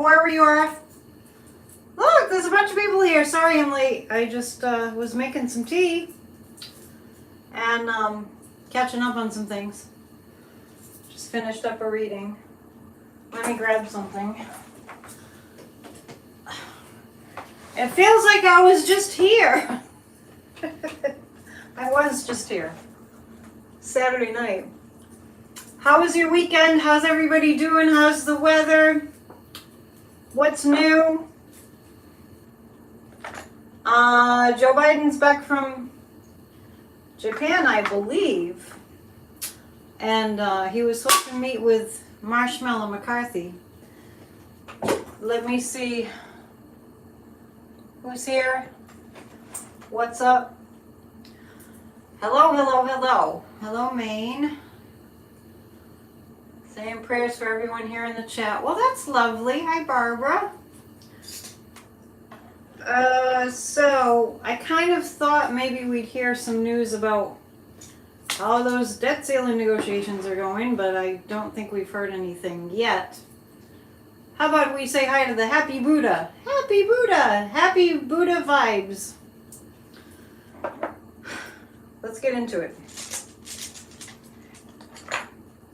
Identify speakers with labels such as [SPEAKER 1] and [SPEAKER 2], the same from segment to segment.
[SPEAKER 1] whoever you are. Look, there's a bunch of people here. Sorry I'm late. I just was making some tea and catching up on some things. Just finished up a reading. Let me grab something. It feels like I was just here. I was just here. Saturday night. How was your weekend? How's everybody doing? How's the weather? What's new? Joe Biden's back from Japan, I believe. And he was supposed to meet with Marshmallow McCarthy. Let me see who's here. What's up? Hello, hello, hello. Hello, Maine. Saying prayers for everyone here in the chat. Well, that's lovely. Hi, Barbara. So I kind of thought maybe we'd hear some news about how those debt ceiling negotiations are going, but I don't think we've heard anything yet. How about we say hi to the Happy Buddha? Happy Buddha! Happy Buddha vibes. Let's get into it.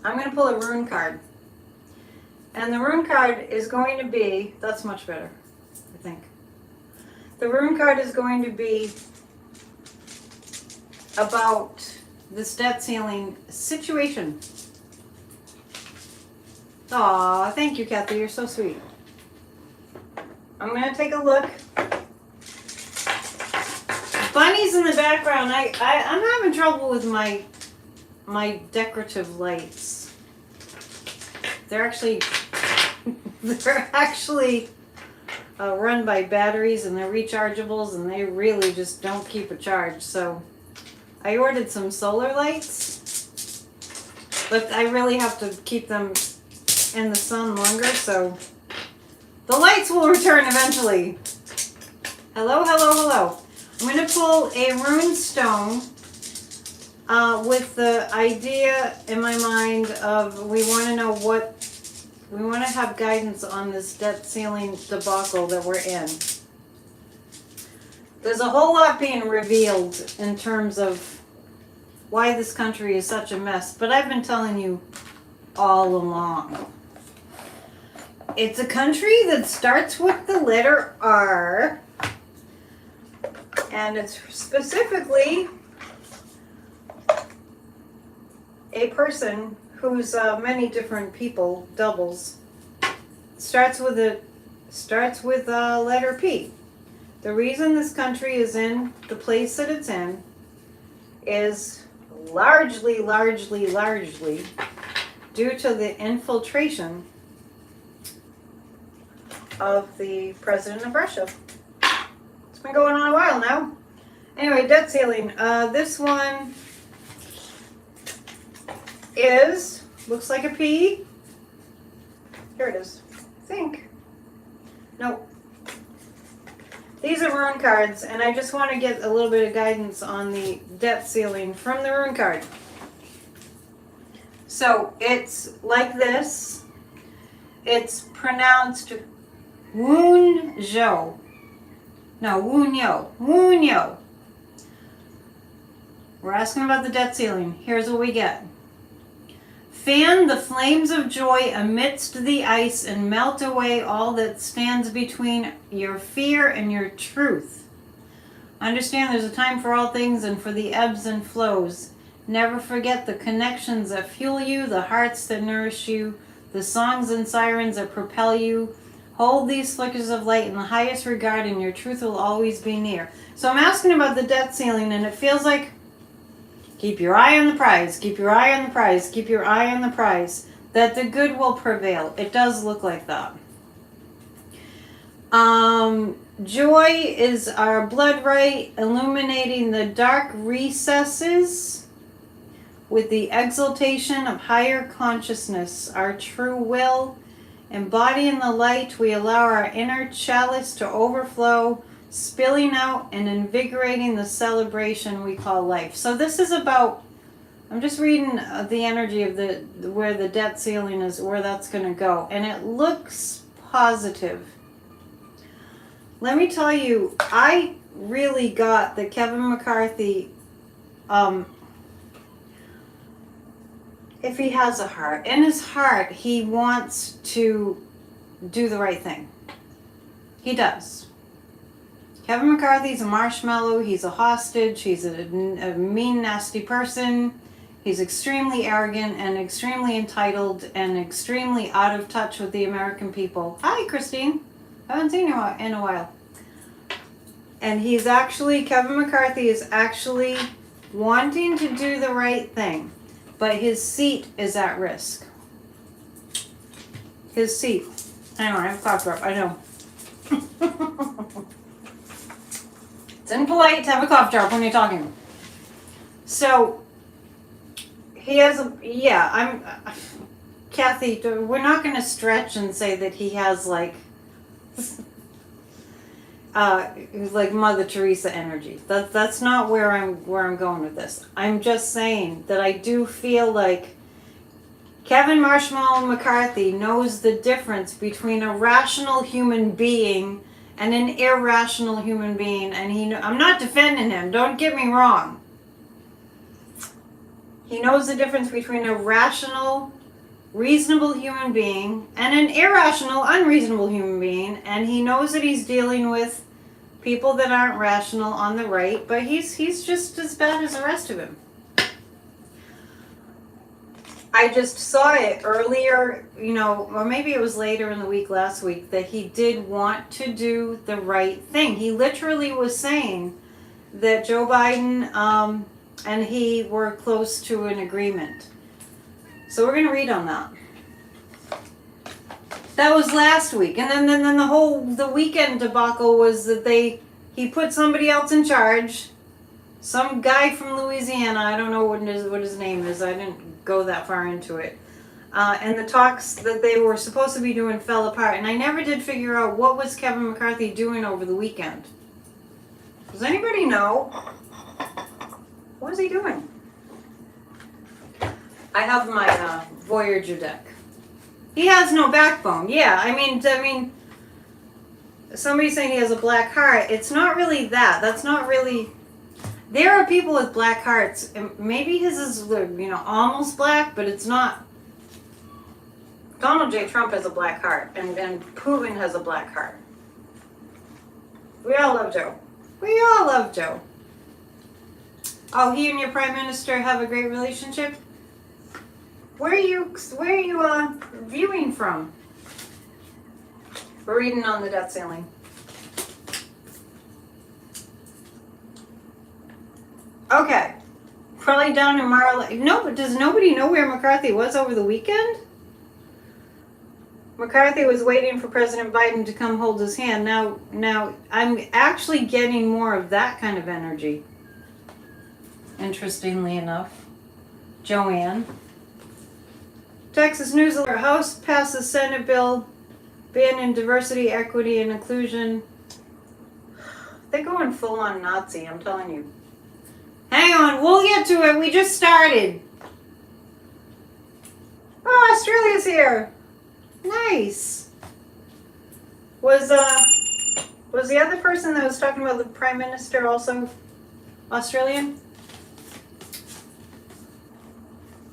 [SPEAKER 1] I'm going to pull a rune card. And the rune card is going to be, that's much better, I think. The rune card is going to be about this debt ceiling situation. Aw, thank you, Kathy. You're so sweet. I'm going to take a look. Bunny's in the background. I'm having trouble with my decorative lights. They're actually run by batteries, and they're rechargeables, and they really just don't keep a charge. So I ordered some solar lights, but I really have to keep them in the sun longer, so the lights will return eventually. Hello, hello, hello. I'm going to pull a rune stone with the idea in my mind of we want to know what, we want to have guidance on this debt ceiling debacle that we're in. There's a whole lot being revealed in terms of why this country is such a mess, but I've been telling you all along. It's a country that starts with the letter R, and it's specifically a person who's many different people, doubles. Starts with letter P. The reason this country is in the place that it's in is largely due to the infiltration of the president of Russia. It's been going on a while now. Anyway, debt ceiling. This one looks like a P. Here it is. I think. Nope. These are rune cards, and I just want to get a little bit of guidance on the debt ceiling from the rune card. So it's like this. It's pronounced Woon-jo. No, Woon-yo. Woon-yo. We're asking about the debt ceiling. Here's what we get. Fan the flames of joy amidst the ice and melt away all that stands between your fear and your truth. Understand there's a time for all things and for the ebbs and flows. Never forget the connections that fuel you, the hearts that nourish you, the songs and sirens that propel you. Hold these flickers of light in the highest regard, and your truth will always be near. So I'm asking about the debt ceiling, and it feels like keep your eye on the prize, keep your eye on the prize, keep your eye on the prize, that the good will prevail. It does look like that. Joy is our blood right, illuminating the dark recesses with the exaltation of higher consciousness, our true will. Embodying the light, we allow our inner chalice to overflow, spilling out and invigorating the celebration we call life. So this is about, I'm just reading the energy of where the debt ceiling is, where that's going to go. And it looks positive. Let me tell you, I really got that Kevin McCarthy, if he has a heart, in his heart, he wants to do the right thing. He does. Kevin McCarthy's a marshmallow. He's a hostage. He's a mean, nasty person. He's extremely arrogant and extremely entitled and extremely out of touch with the American people. Hi, Christine. I haven't seen you in a while. And he's actually, Kevin McCarthy is actually wanting to do the right thing, but his seat is at risk. His seat. I know, I have a cough drop. I know. It's impolite to have a cough drop when you're talking. So, he has a, Kathy, we're not going to stretch and say that he has like Mother Teresa energy. That's not where I'm going with this. I'm just saying that I do feel like Kevin Marshmallow McCarthy knows the difference between a rational human being and an irrational human being, and I'm not defending him, don't get me wrong. He knows the difference between a rational, reasonable human being and an irrational, unreasonable human being, and he knows that he's dealing with people that aren't rational on the right, but he's just as bad as the rest of him. I just saw it earlier, or maybe it was later in the week last week, that he did want to do the right thing. He literally was saying that Joe Biden and he were close to an agreement. So we're going to read on that. That was last week. And then the weekend debacle was that he put somebody else in charge. Some guy from Louisiana, I don't know what his name is. I didn't go that far into it. And the talks that they were supposed to be doing fell apart. And I never did figure out what was Kevin McCarthy doing over the weekend. Does anybody know? What is he doing? I have my Voyager deck. He has no backbone. Yeah, I mean, somebody's saying he has a black heart. It's not really that. That's not really. There are people with black hearts. And maybe his is, almost black, but it's not. Donald J. Trump has a black heart, and Putin has a black heart. We all love Joe. We all love Joe. Oh, he and your prime minister have a great relationship? Where are you viewing from? We're reading on the debt ceiling. Okay. Probably down in Mar-a-Lago. No, but does nobody know where McCarthy was over the weekend? McCarthy was waiting for President Biden to come hold his hand. Now I'm actually getting more of that kind of energy. Interestingly enough. Joanne. Texas News Alert. House passes Senate bill banning diversity, equity, and inclusion. They're going full on Nazi, I'm telling you. Hang on, we'll get to it. We just started. Oh, Australia's here. Nice. Was the other person that was talking about the Prime Minister also Australian?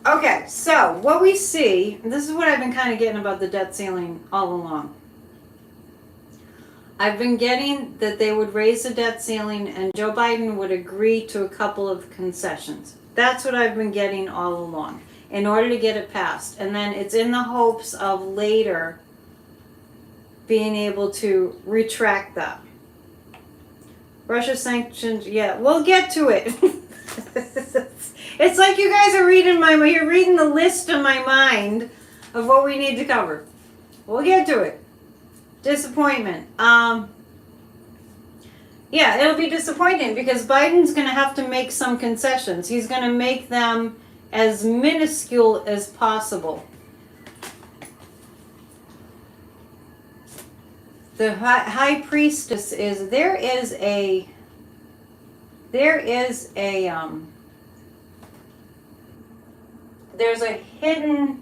[SPEAKER 1] Okay, so what we see, this is what I've been kind of getting about the debt ceiling all along. I've been getting that they would raise the debt ceiling and Joe Biden would agree to a couple of concessions. That's what I've been getting all along in order to get it passed. And then it's in the hopes of later being able to retract that. Russia sanctions, yeah, we'll get to it. It's like you guys are you're reading the list in my mind of what we need to cover. We'll get to it. Disappointment. Yeah, it'll be disappointing because Biden's going to have to make some concessions. He's going to make them as minuscule as possible. The high priestess is, there's a hidden,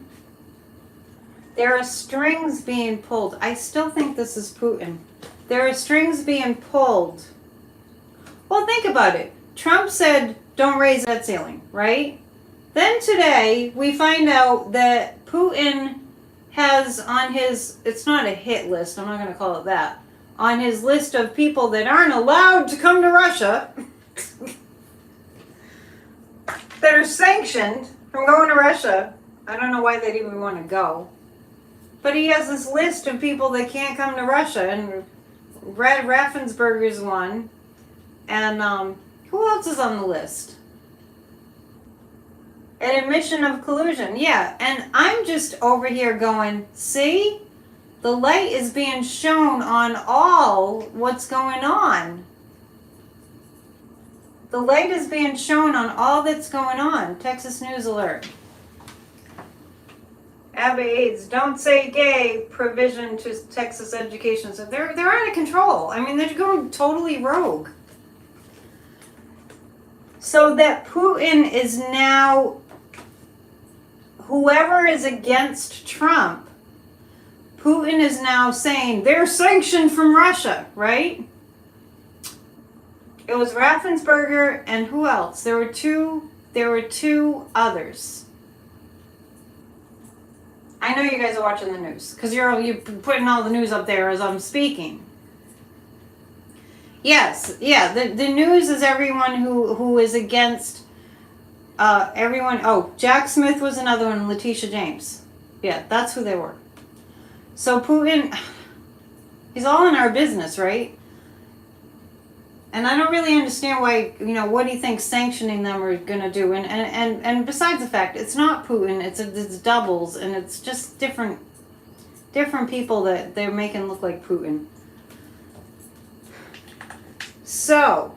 [SPEAKER 1] There are strings being pulled. I still think this is Putin. There are strings being pulled. Well, think about it. Trump said, don't raise that ceiling, right? Then today, we find out that Putin has on his, it's not a hit list, I'm not going to call it that, on his list of people that aren't allowed to come to Russia, that are sanctioned from going to Russia. I don't know why they'd even want to go. But he has this list of people that can't come to Russia, and Raffensperger's one. And who else is on the list? An admission of collusion. Yeah, and I'm just over here going, see? The light is being shown on all what's going on. The light is being shown on all that's going on. Texas News Alert. Abba aides, don't say gay provision to Texas education. So they're out of control. I mean, they're going totally rogue. So that Putin is now, whoever is against Trump, Putin is now saying they're sanctioned from Russia, right? It was Raffensperger and who else? There were two others. I know you guys are watching the news because you're putting all the news up there as I'm speaking. Yes, yeah, the news is everyone who is against everyone. Oh, Jack Smith was another one, Letitia James. Yeah, that's who they were. So Putin, he's all in our business, right? And I don't really understand why, what do you think sanctioning them are going to do? And besides the fact, it's not Putin, it's doubles, and it's just different people that they're making look like Putin. So,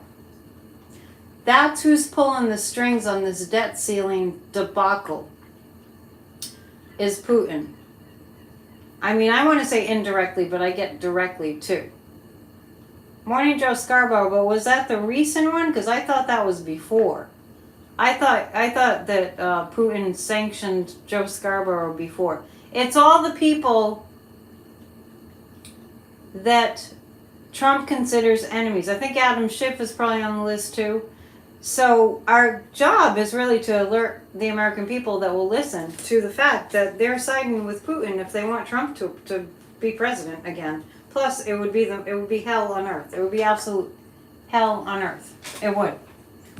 [SPEAKER 1] that's who's pulling the strings on this debt ceiling debacle, is Putin. I mean, I want to say indirectly, but I get directly too. Morning Joe Scarborough, but was that the recent one? Because I thought that was before. I thought that Putin sanctioned Joe Scarborough before. It's all the people that Trump considers enemies. I think Adam Schiff is probably on the list too. So our job is really to alert the American people that will listen to the fact that they're siding with Putin if they want Trump to be president again. Plus, it would be hell on earth. It would be absolute hell on earth. It would.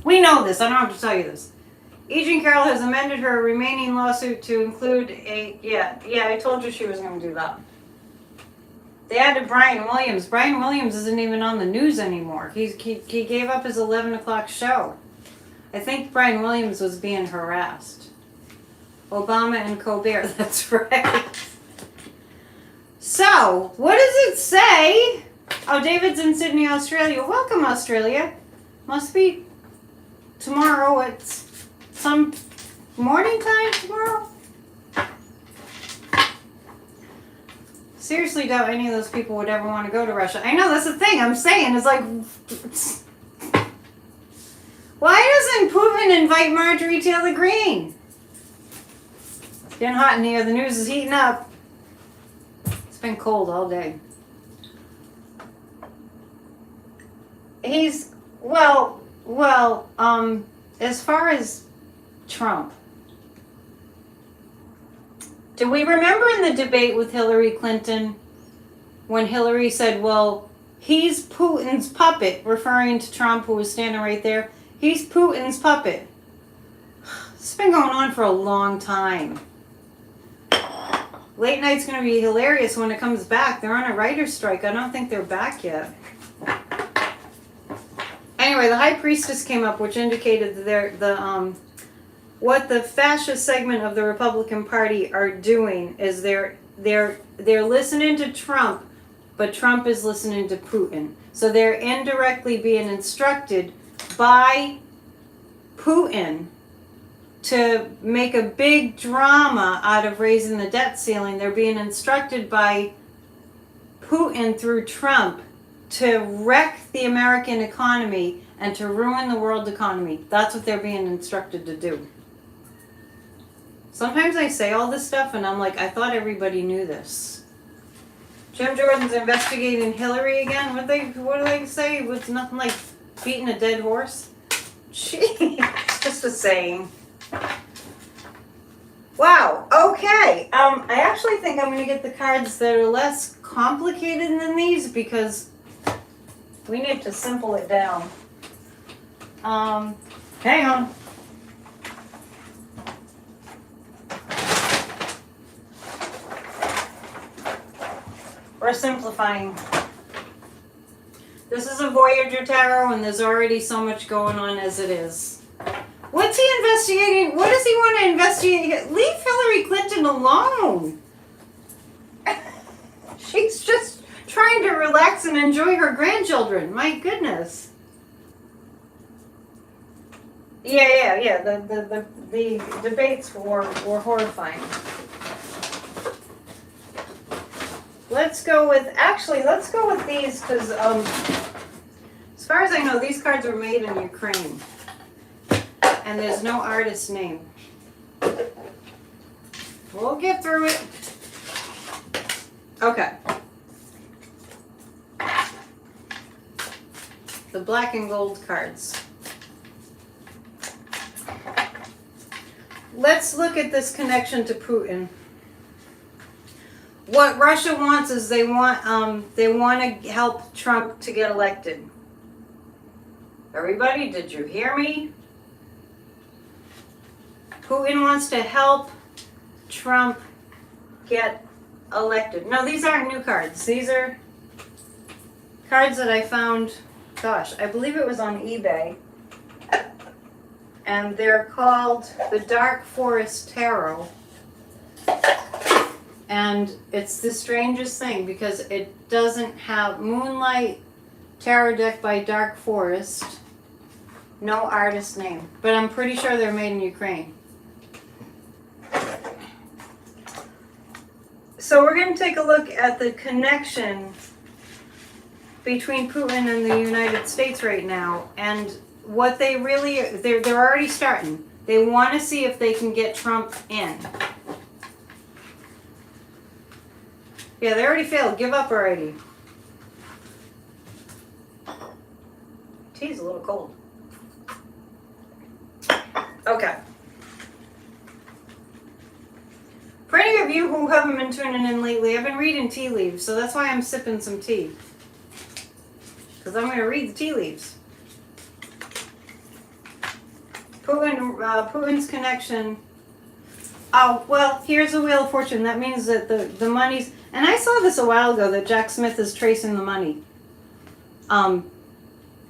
[SPEAKER 1] We know this. I don't have to tell you this. E. Jean Carroll has amended her remaining lawsuit to include I told you she was going to do that. They added Brian Williams. Brian Williams isn't even on the news anymore. He gave up his 11 o'clock show. I think Brian Williams was being harassed. Obama and Colbert. That's right. So, what does it say? Oh, David's in Sydney, Australia. Welcome, Australia. Must be tomorrow at some morning time tomorrow. Seriously doubt any of those people would ever want to go to Russia. I know, that's the thing I'm saying. It's like, why doesn't Putin invite Marjorie Taylor Greene? It's getting hot in here. The news is heating up. It's been cold all day. As far as Trump, do we remember in the debate with Hillary Clinton when Hillary said, well, he's Putin's puppet, referring to Trump, who was standing right there? He's Putin's puppet. It's been going on for a long time. Late Night's going to be hilarious when it comes back. They're on a writer's strike. I don't think they're back yet. Anyway, the High Priestess came up, which indicated that what the fascist segment of the Republican Party are doing is they're listening to Trump, but Trump is listening to Putin. So they're indirectly being instructed by Putin to make a big drama out of raising the debt ceiling. They're being instructed by Putin through Trump to wreck the American economy and to ruin the world economy. That's what they're being instructed to do. Sometimes I say all this stuff and I'm like, I thought everybody knew this. Jim Jordan's investigating Hillary again. What do they say? It was nothing like beating a dead horse. Gee, just a saying. Wow. Okay. I actually think I'm going to get the cards that are less complicated than these because we need to simple it down. Hang on. We're simplifying. This is a Voyager Tarot, and there's already so much going on as it is. What's he investigating? What does he want to investigate? Leave Hillary Clinton alone. She's just trying to relax and enjoy her grandchildren. My goodness. Yeah. The debates were horrifying. Let's go with these because as far as I know, these cards were made in Ukraine. And there's no artist name. We'll get through it. Okay. The black and gold cards. Let's look at this connection to Putin. What Russia wants is they want to help Trump to get elected. Everybody, did you hear me? Putin wants to help Trump get elected. No, these aren't new cards. These are cards that I found, gosh, I believe it was on eBay. And they're called the Dark Forest Tarot. And it's the strangest thing because it doesn't have Moonlight Tarot deck by Dark Forest. No artist name. But I'm pretty sure they're made in Ukraine. So we're going to take a look at the connection between Putin and the United States right now. And what they really, they're already starting. They want to see if they can get Trump in. Yeah, they already failed. Give up already. Tea's a little cold. Okay. For any of you who haven't been tuning in lately, I've been reading tea leaves, so that's why I'm sipping some tea. Because I'm going to read the tea leaves. Putin's connection. Oh, well, here's the Wheel of Fortune. That means that the money's... And I saw this a while ago, that Jack Smith is tracing the money.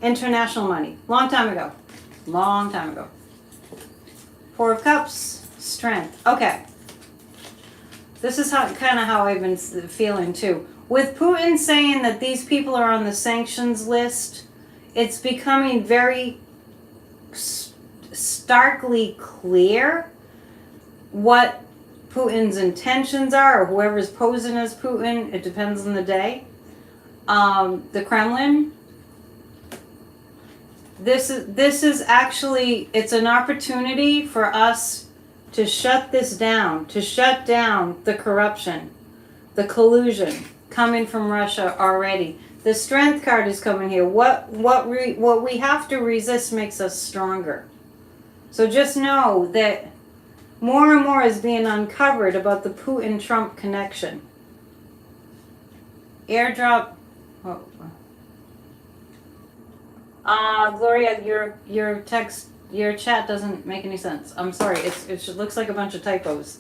[SPEAKER 1] International money. Long time ago. Long time ago. Four of Cups. Strength. Okay. This is kind of how I've been feeling, too. With Putin saying that these people are on the sanctions list, it's becoming very starkly clear what Putin's intentions are, or whoever's posing as Putin. It depends on the day. The Kremlin. This is actually, it's an opportunity for us to shut this down, to shut down the corruption, the collusion coming from Russia already. The Strength card is coming here. What we have to resist makes us stronger. So just know that more and more is being uncovered about the Putin-Trump connection. Airdrop. Oh. Gloria, your text, your chat doesn't make any sense. I'm sorry. It looks like a bunch of typos.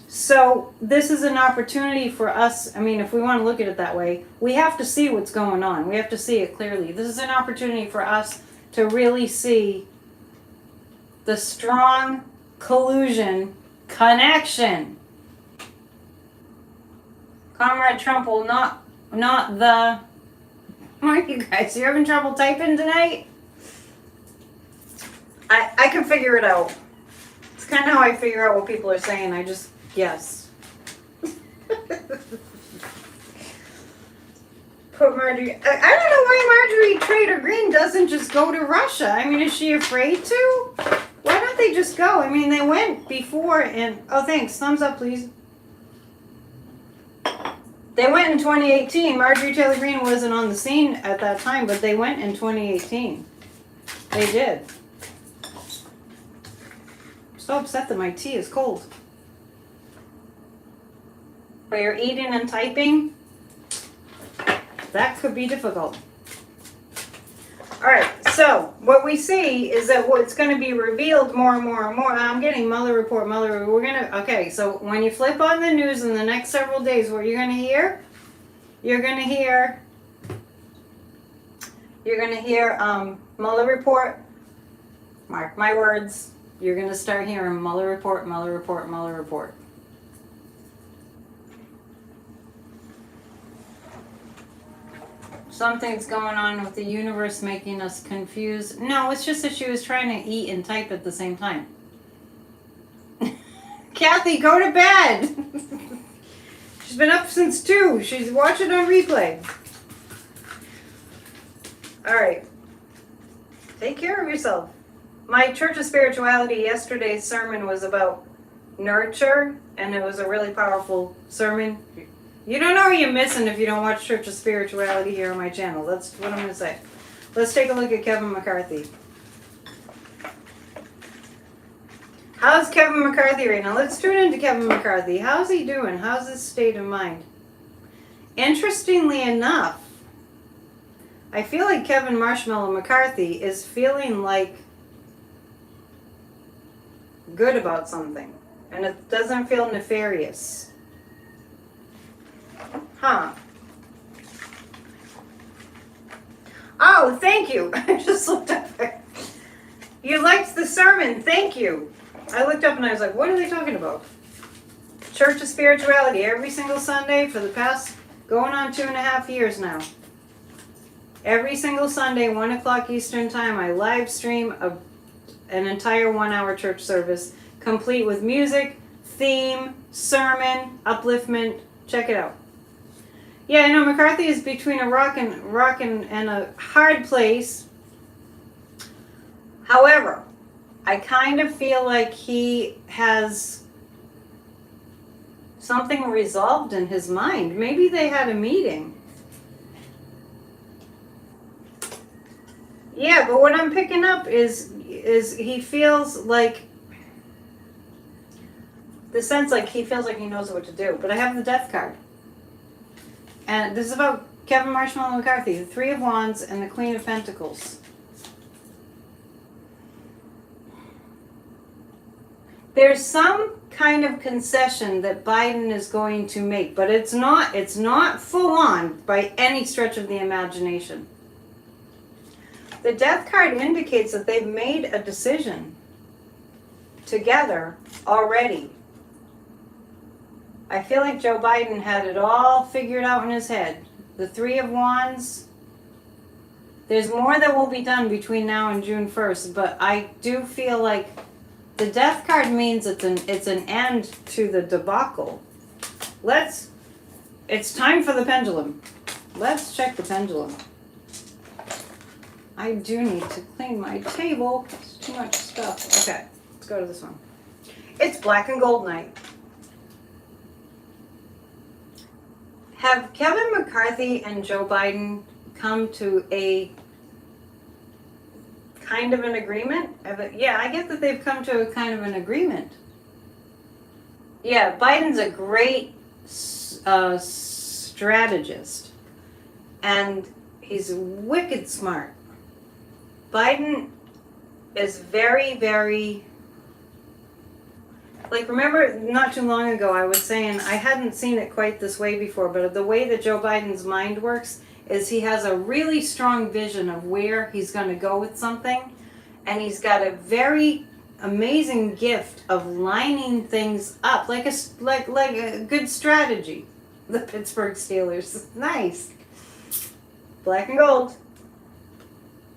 [SPEAKER 1] So this is an opportunity for us. I mean, if we want to look at it that way, we have to see what's going on. We have to see it clearly. This is an opportunity for us to really see the strong collusion connection. Comrade Trump will not the... Are you guys, you having trouble typing tonight? I can figure it out. It's kind of how I figure out what people are saying. I just guess. Put Marjorie... I don't know why Marjorie Trader Green doesn't just go to Russia. I mean, is she afraid to? Why don't they they just go? I mean, they went before and, oh, thanks. Thumbs up, please. They went in 2018. Marjorie Taylor Greene wasn't on the scene at that time, but they went in 2018. They did. I'm so upset that my tea is cold. But you're eating and typing, that could be difficult. All right, so what we see is that what's going to be revealed more and more and more. I'm getting Mueller report. We're going to, okay, so when you flip on the news in the next several days, what you're going to hear? You're going to hear Mueller report. Mark my words. You're going to start hearing Mueller report, Mueller report, Mueller report. Something's going on with the universe making us confused. No, it's just that she was trying to eat and type at the same time. Kathy, go to bed. She's been up since 2. She's watching on replay. All right. Take care of yourself. My Church of Spirituality yesterday's sermon was about nurture, and it was a really powerful sermon. You don't know what you're missing if you don't watch Church of Spirituality here on my channel. That's what I'm going to say. Let's take a look at Kevin McCarthy. How's Kevin McCarthy right now? Let's tune into Kevin McCarthy. How's he doing? How's his state of mind? Interestingly enough, I feel like Kevin Marshmallow McCarthy is feeling like good about something. And it doesn't feel nefarious. Huh. Oh, thank you. I just looked up. You liked the sermon. Thank you. I looked up and I was like, what are they talking about? Church of Spirituality every single Sunday for the past going on 2.5 years now. Every single Sunday, 1 o'clock Eastern time, I live stream an entire 1-hour church service, complete with music, theme, sermon, upliftment. Check it out. Yeah, I know McCarthy is between a rock and a hard place. However, I kind of feel like he has something resolved in his mind. Maybe they had a meeting. Yeah, but what I'm picking up is he feels like the sense like he feels like he knows what to do. But I have the Death card. And this is about Kevin Marshmallow McCarthy, the 3 of Wands and the Queen of Pentacles. There's some kind of concession that Biden is going to make, but it's not full on by any stretch of the imagination. The Death card indicates that they've made a decision together already. I feel like Joe Biden had it all figured out in his head. The 3 of Wands. There's more that will be done between now and June 1st, but I do feel like the Death card means it's an end to the debacle. It's time for the pendulum. Let's check the pendulum. I do need to clean my table. It's too much stuff. Okay, let's go to this one. It's Black and Gold night. Have Kevin McCarthy and Joe Biden come to a kind of an agreement? Yeah, I get that they've come to a kind of an agreement. Yeah, Biden's a great strategist. And he's wicked smart. Biden is very, very... Like, remember, not too long ago, I was saying I hadn't seen it quite this way before, but the way that Joe Biden's mind works is he has a really strong vision of where he's going to go with something, and he's got a very amazing gift of lining things up, like a good strategy. The Pittsburgh Steelers. Nice. Black and gold.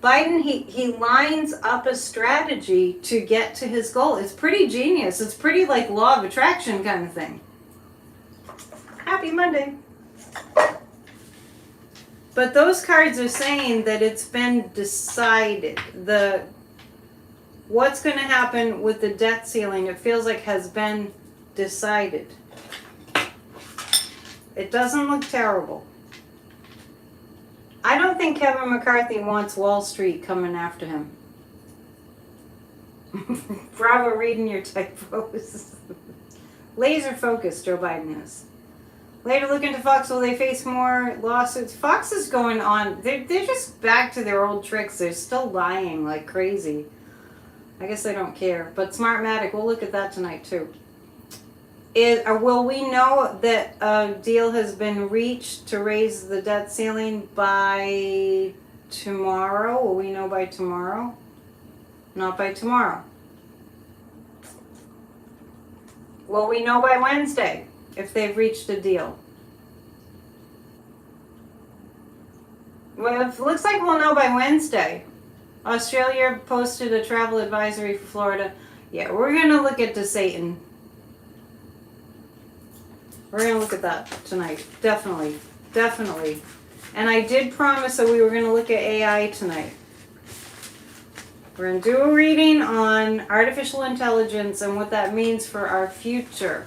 [SPEAKER 1] Biden, he lines up a strategy to get to his goal. It's pretty genius. It's pretty like law of attraction kind of thing. Happy Monday. But those cards are saying that it's been decided. what's going to happen with the debt ceiling, it feels like has been decided. It doesn't look terrible. I don't think Kevin McCarthy wants Wall Street coming after him. Bravo, reading your typos. Laser focus, Joe Biden is. Later look into Fox, will they face more lawsuits? Fox is going on. They're just back to their old tricks. They're still lying like crazy. I guess they don't care. But Smartmatic, we'll look at that tonight too. Will we know that a deal has been reached to raise the debt ceiling by tomorrow? Will we know by tomorrow? Not by tomorrow. Will we know by Wednesday if they've reached a deal? Well, it looks like we'll know by Wednesday. Australia posted a travel advisory for Florida. Yeah, we're going to look at DeSatan. We're going to look at that tonight. Definitely. Definitely. And I did promise that we were going to look at AI tonight. We're going to do a reading on artificial intelligence and what that means for our future.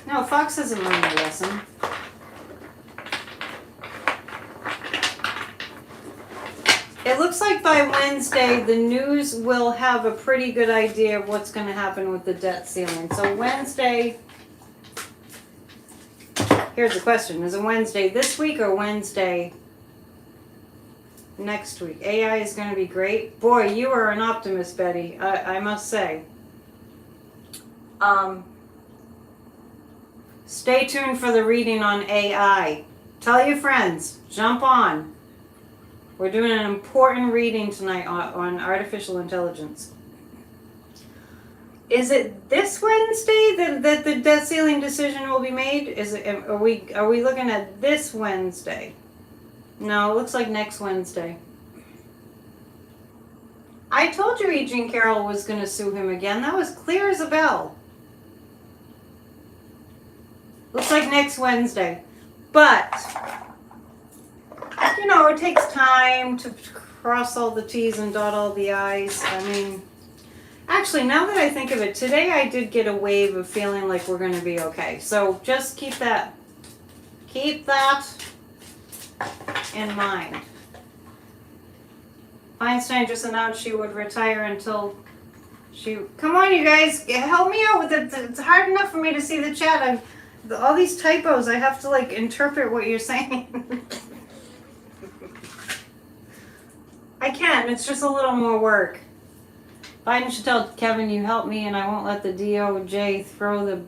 [SPEAKER 1] No, Fox hasn't learned a lesson. It looks like by Wednesday, the news will have a pretty good idea of what's going to happen with the debt ceiling. So Wednesday, here's the question. Is it Wednesday this week or Wednesday next week? AI is going to be great. Boy, you are an optimist, Betty. I must say. Stay tuned for the reading on AI. Tell your friends. Jump on. We're doing an important reading tonight on artificial intelligence. Is it this Wednesday that the debt ceiling decision will be made? Are we looking at this Wednesday? No, it looks like next Wednesday. I told you E. Jean Carroll was going to sue him again. That was clear as a bell. Looks like next Wednesday. But, you know, it takes time to cross all the T's and dot all the I's. I mean, actually, now that I think of it, today I did get a wave of feeling like we're going to be okay. So just keep that in mind. Feinstein just announced she would retire until she... Come on, you guys. Help me out with it. It's hard enough for me to see the chat. All these typos, I have to, like, interpret what you're saying. I can. It's just a little more work. Biden should tell Kevin, you help me and I won't let the DOJ throw the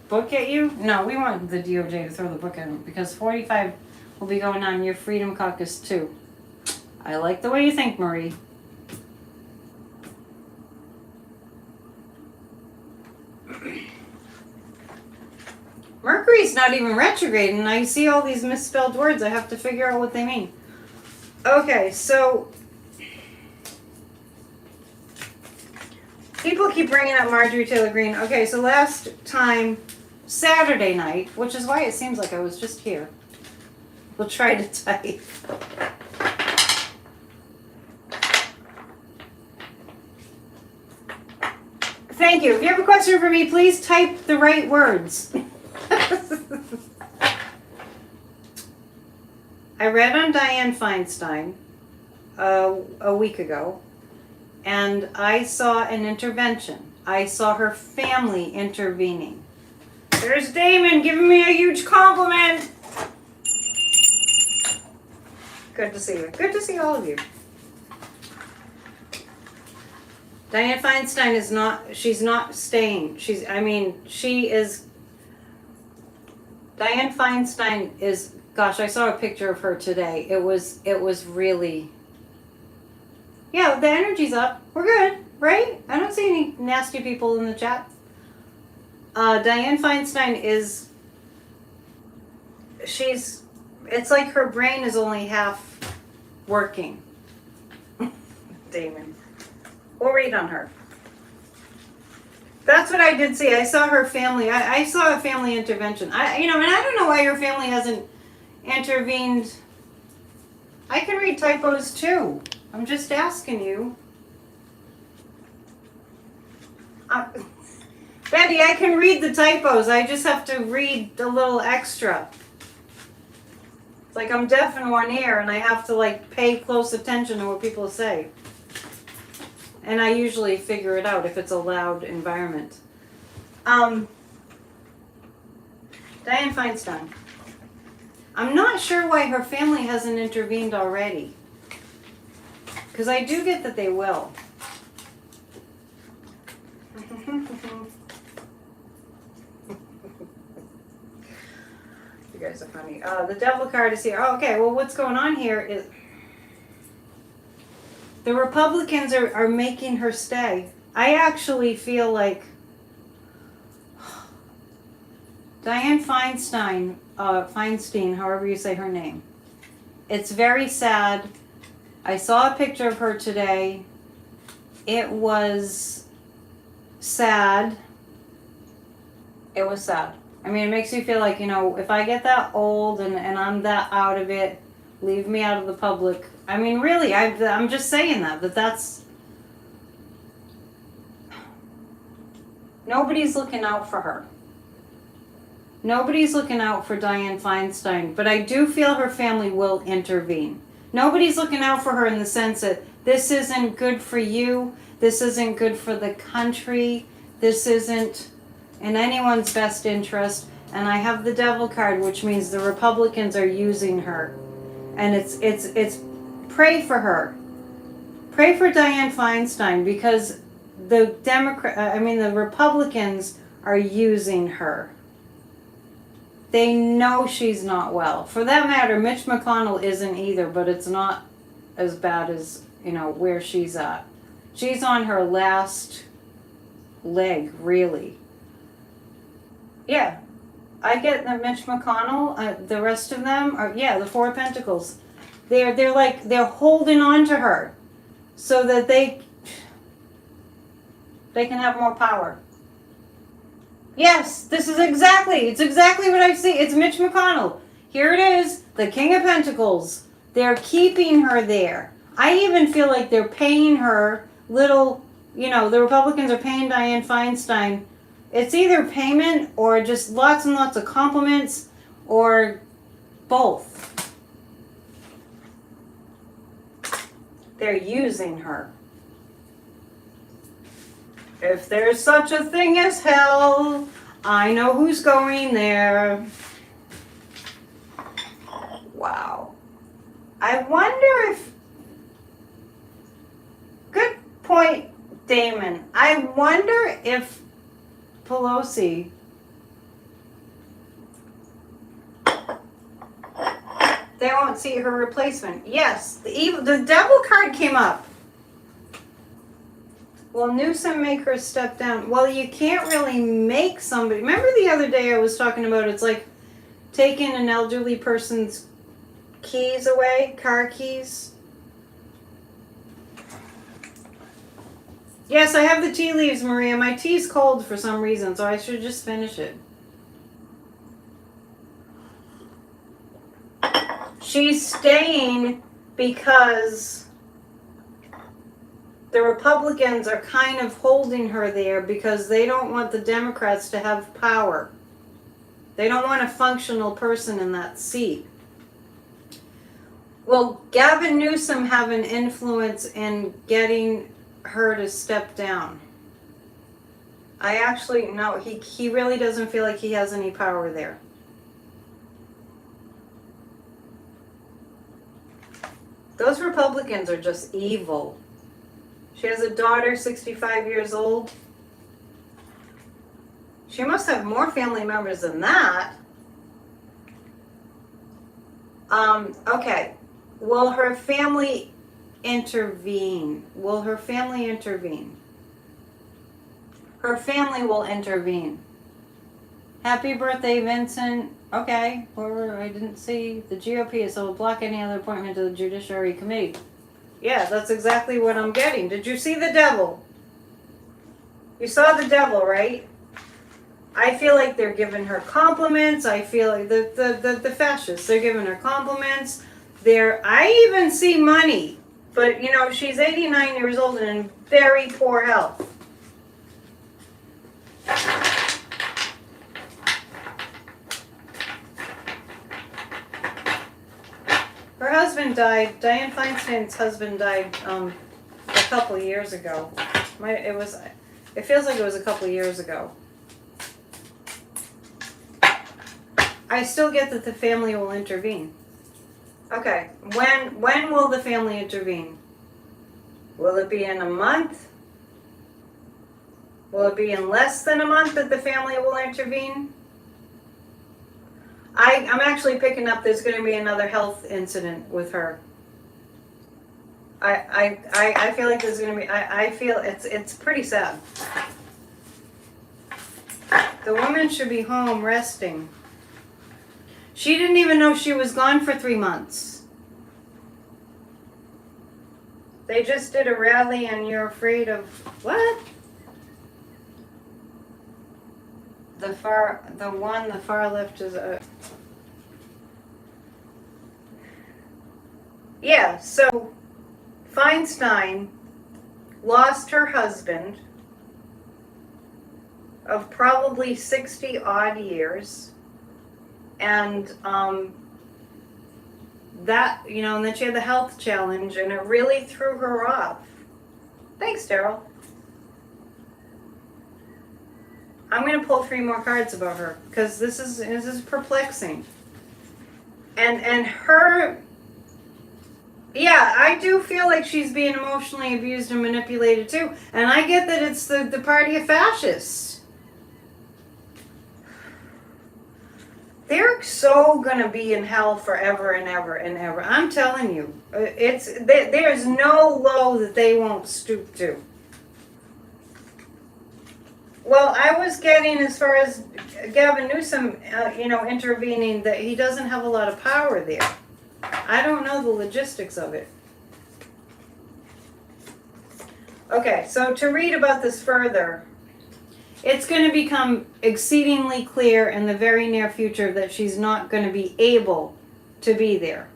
[SPEAKER 1] book at you. No, we want the DOJ to throw the book at him because 45 will be going on your Freedom Caucus too. I like the way you think, Marie. Mercury's not even retrograde and I see all these misspelled words. I have to figure out what they mean. Okay, so people keep bringing up Marjorie Taylor Greene. Okay, so last time, Saturday night, which is why it seems like I was just here. We'll try to type. Thank you. If you have a question for me, please type the right words. I read on Dianne Feinstein a week ago, and I saw an intervention. I saw her family intervening. There's Damon giving me a huge compliment. Good to see you. Good to see all of you. Dianne Feinstein is not, she's not staying. Dianne Feinstein is, gosh, I saw a picture of her today. It was really, yeah, the energy's up. We're good, right? I don't see any nasty people in the chat. Dianne Feinstein is, it's like her brain is only half working. Damon. We'll read on her. That's what I did see. I saw her family. I saw a family intervention. And I don't know why her family hasn't intervened. I can read typos too. I'm just asking you. Betty, I can read the typos. I just have to read a little extra. It's like I'm deaf in one ear and I have to like pay close attention to what people say. And I usually figure it out if it's a loud environment. Dianne Feinstein. I'm not sure why her family hasn't intervened already. Because I do get that they will. You guys are funny. The devil card is here. Oh, okay, well, what's going on here is the Republicans are making her stay. I actually feel like Dianne Feinstein, however you say her name. It's very sad. I saw a picture of her today. It was sad. It was sad. I mean, it makes you feel like, you know, if I get that old and I'm that out of it, leave me out of the public. I mean, really, I'm just saying that's... Nobody's looking out for her. Nobody's looking out for Dianne Feinstein, but I do feel her family will intervene. Nobody's looking out for her in the sense that this isn't good for you, this isn't good for the country, this isn't in anyone's best interest, and I have the devil card, which means the Republicans are using her. And it's pray for her. Pray for Dianne Feinstein, because the Republicans are using her. They know she's not well. For that matter, Mitch McConnell isn't either, but it's not as bad as, you know, where she's at. She's on her last leg, really. Yeah, I get that Mitch McConnell, the rest of them are, the Four of Pentacles. They're holding on to her so that they can have more power. Yes, it's exactly what I see. It's Mitch McConnell. Here it is, the King of Pentacles. They're keeping her there. I even feel like they're paying her little, you know, the Republicans are paying Dianne Feinstein. It's either payment or just lots and lots of compliments or both. They're using her. If there's such a thing as hell, I know who's going there. Wow. I wonder if... Good point, Damon. I wonder if Pelosi... They won't see her replacement. Yes, the devil card came up. Will Newsom make her step down? Well, you can't really make somebody... Remember the other day I was talking about it's like taking an elderly person's keys away, car keys? Yes, I have the tea leaves, Maria. My tea's cold for some reason, so I should just finish it. She's staying because the Republicans are kind of holding her there because they don't want the Democrats to have power. They don't want a functional person in that seat. Will Gavin Newsom have an influence in getting her to step down? I actually, no, he really doesn't feel like he has any power there. Those Republicans are just evil. She has a daughter, 65 years old. She must have more family members than that. Okay. Will her family intervene? Will her family intervene? Her family will intervene. Happy birthday, Vincent. Okay, or I didn't see the GOP, so will block any other appointment to the Judiciary Committee. Yeah, that's exactly what I'm getting. Did you see the devil? You saw the devil, right? I feel like they're giving her compliments. I feel like the fascists, they're giving her compliments. I even see money. But, you know, she's 89 years old and in very poor health. Her husband died. Dianne Feinstein's husband died a couple of years ago. It feels like it was a couple of years ago. I still get that the family will intervene. Okay, when will the family intervene? Will it be in a month? Will it be in less than a month that the family will intervene? I'm actually picking up there's going to be another health incident with her. I feel like there's going to be, I feel it's pretty sad. The woman should be home resting. She didn't even know she was gone for 3 months. They just did a rally and you're afraid of what? The far left is a... Yeah, so Feinstein lost her husband of probably 60 odd years. And that, you know, and then she had the health challenge and it really threw her off. Thanks, Daryl. I'm going to pull 3 more cards about her because this is perplexing. And her, yeah, I do feel like she's being emotionally abused and manipulated too. And I get that it's the party of fascists. They're so going to be in hell forever and ever and ever. I'm telling you, there's no low that they won't stoop to. Well, I was getting as far as Gavin Newsom, intervening, that he doesn't have a lot of power there. I don't know the logistics of it. Okay, so to read about this further, it's going to become exceedingly clear in the very near future that she's not going to be able to be there.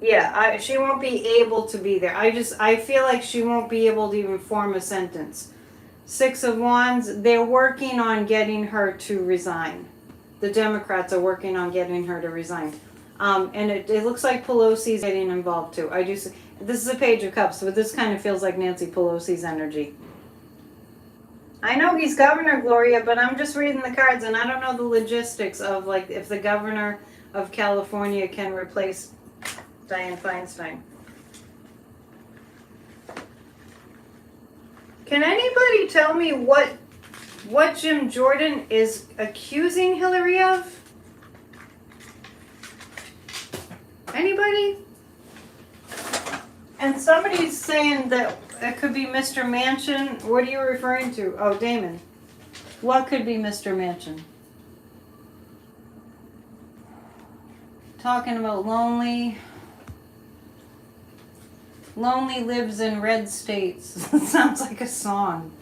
[SPEAKER 1] Yeah, she won't be able to be there. I feel like she won't be able to even form a sentence. 6 of Wands, they're working on getting her to resign. The Democrats are working on getting her to resign. And it looks like Pelosi's getting involved too. This is a Page of Cups, but this kind of feels like Nancy Pelosi's energy. I know he's governor, Gloria, but I'm just reading the cards and I don't know the logistics of like if the governor of California can replace Dianne Feinstein. Can anybody tell me what Jim Jordan is accusing Hillary of? Anybody? And somebody's saying that it could be Mr. Manchin. What are you referring to? Oh, Damon. What could be Mr. Manchin? Talking about lonely. Lonely lives in red states. It sounds like a song.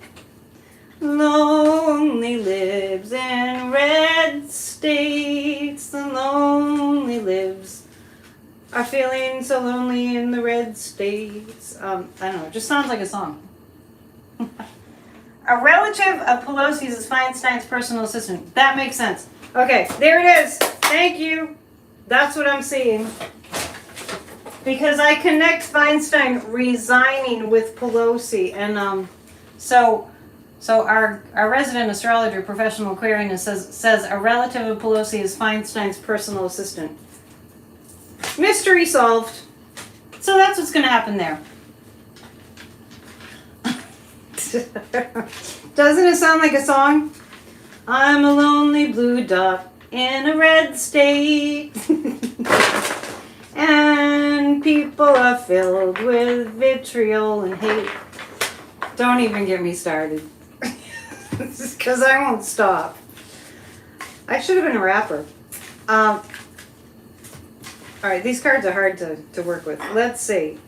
[SPEAKER 1] Lonely lives in red states. The lonely lives are feeling so lonely in the red states. I don't know. It just sounds like a song. A relative of Pelosi's is Feinstein's personal assistant. That makes sense. Okay, there it is. Thank you. That's what I'm seeing. Because I connect Feinstein resigning with Pelosi. And so our resident astrologer, Professional Aquarian, says a relative of Pelosi is Feinstein's personal assistant. Mystery solved. So that's what's going to happen there. Doesn't it sound like a song? I'm a lonely blue dot in a red state. And people are filled with vitriol and hate. Don't even get me started. Because I won't stop. I should have been a rapper. Alright, these cards are hard to work with. Let's see.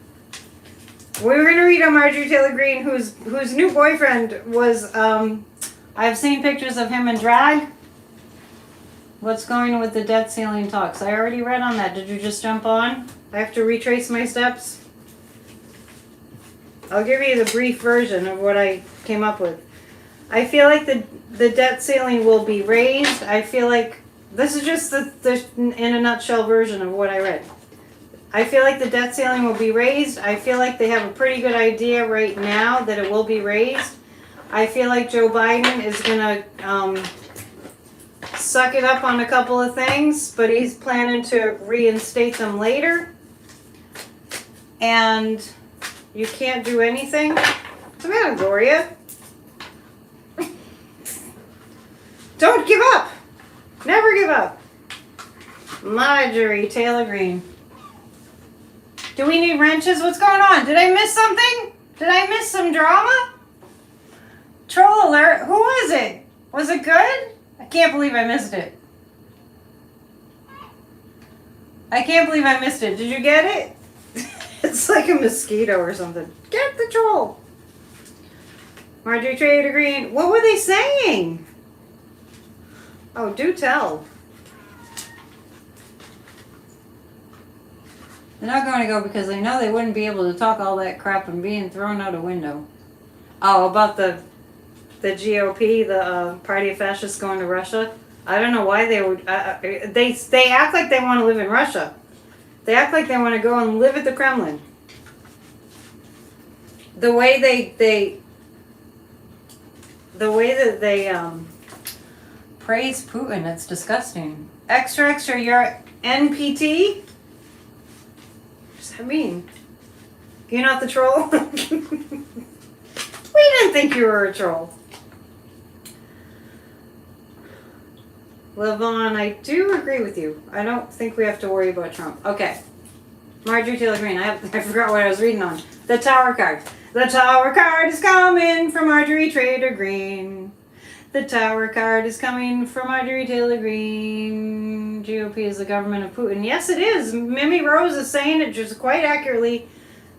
[SPEAKER 1] We're going to read on Marjorie Taylor Greene, whose new boyfriend was, I've seen pictures of him in drag. What's going on with the debt ceiling talks? I already read on that. Did you just jump on? I have to retrace my steps. I'll give you the brief version of what I came up with. I feel like the debt ceiling will be raised. I feel like This is just the in a nutshell version of what I read. I feel like the debt ceiling will be raised. I feel like they have a pretty good idea right now that it will be raised. I feel like Joe Biden is going to suck it up on a couple of things, but he's planning to reinstate them later. And you can't do anything. What's the matter, Gloria? Don't give up. Never give up. Marjorie Taylor Greene. Do we need wrenches? What's going on? Did I miss something? Did I miss some drama? Troll alert. Who was it? Was it good? I can't believe I missed it. I can't believe I missed it. Did you get it? It's like a mosquito or something. Get the troll. Marjorie Taylor Greene. What were they saying? Oh, do tell. They're not going to go because they know they wouldn't be able to talk all that crap and being thrown out a window. Oh, about the GOP, the Party of Fascists going to Russia. I don't know why they would. They act like they want to live in Russia. They act like they want to go and live at the Kremlin. The way they praise Putin, it's disgusting. Extra, extra, you're NPT? What does that mean? You're not the troll? We didn't think you were a troll. Levon, I do agree with you. I don't think we have to worry about Trump. Okay. Marjorie Taylor Greene. I forgot what I was reading on. The Tower card. The Tower card is coming from Marjorie Taylor Greene. The Tower card is coming from Marjorie Taylor Greene. GOP is the government of Putin. Yes, it is. Mimi Rose is saying it just quite accurately.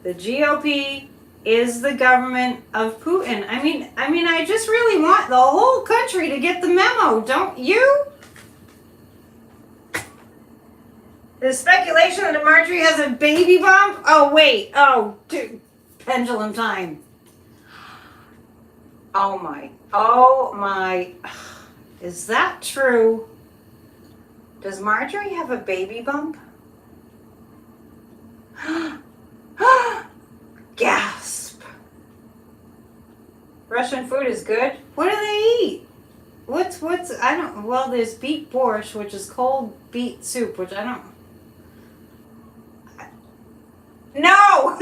[SPEAKER 1] The GOP is the government of Putin. I mean, I just really want the whole country to get the memo, don't you? There's speculation that Marjorie has a baby bump. Oh, wait. Oh, dude. Pendulum time. Oh, my. Oh, my. Is that true? Does Marjorie have a baby bump? Gasp. Russian food is good. What do they eat? Well, there's beet borscht, which is cold beet soup, which I don't. No!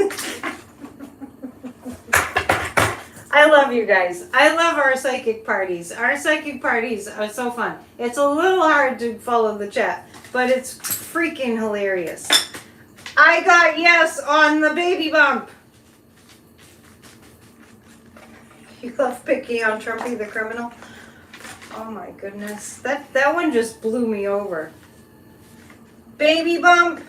[SPEAKER 1] I love you guys. I love our psychic parties. Our psychic parties are so fun. It's a little hard to follow the chat, but it's freaking hilarious. I got yes on the baby bump. You love picking on Trumpy the criminal? Oh my goodness. That one just blew me over. Baby bump.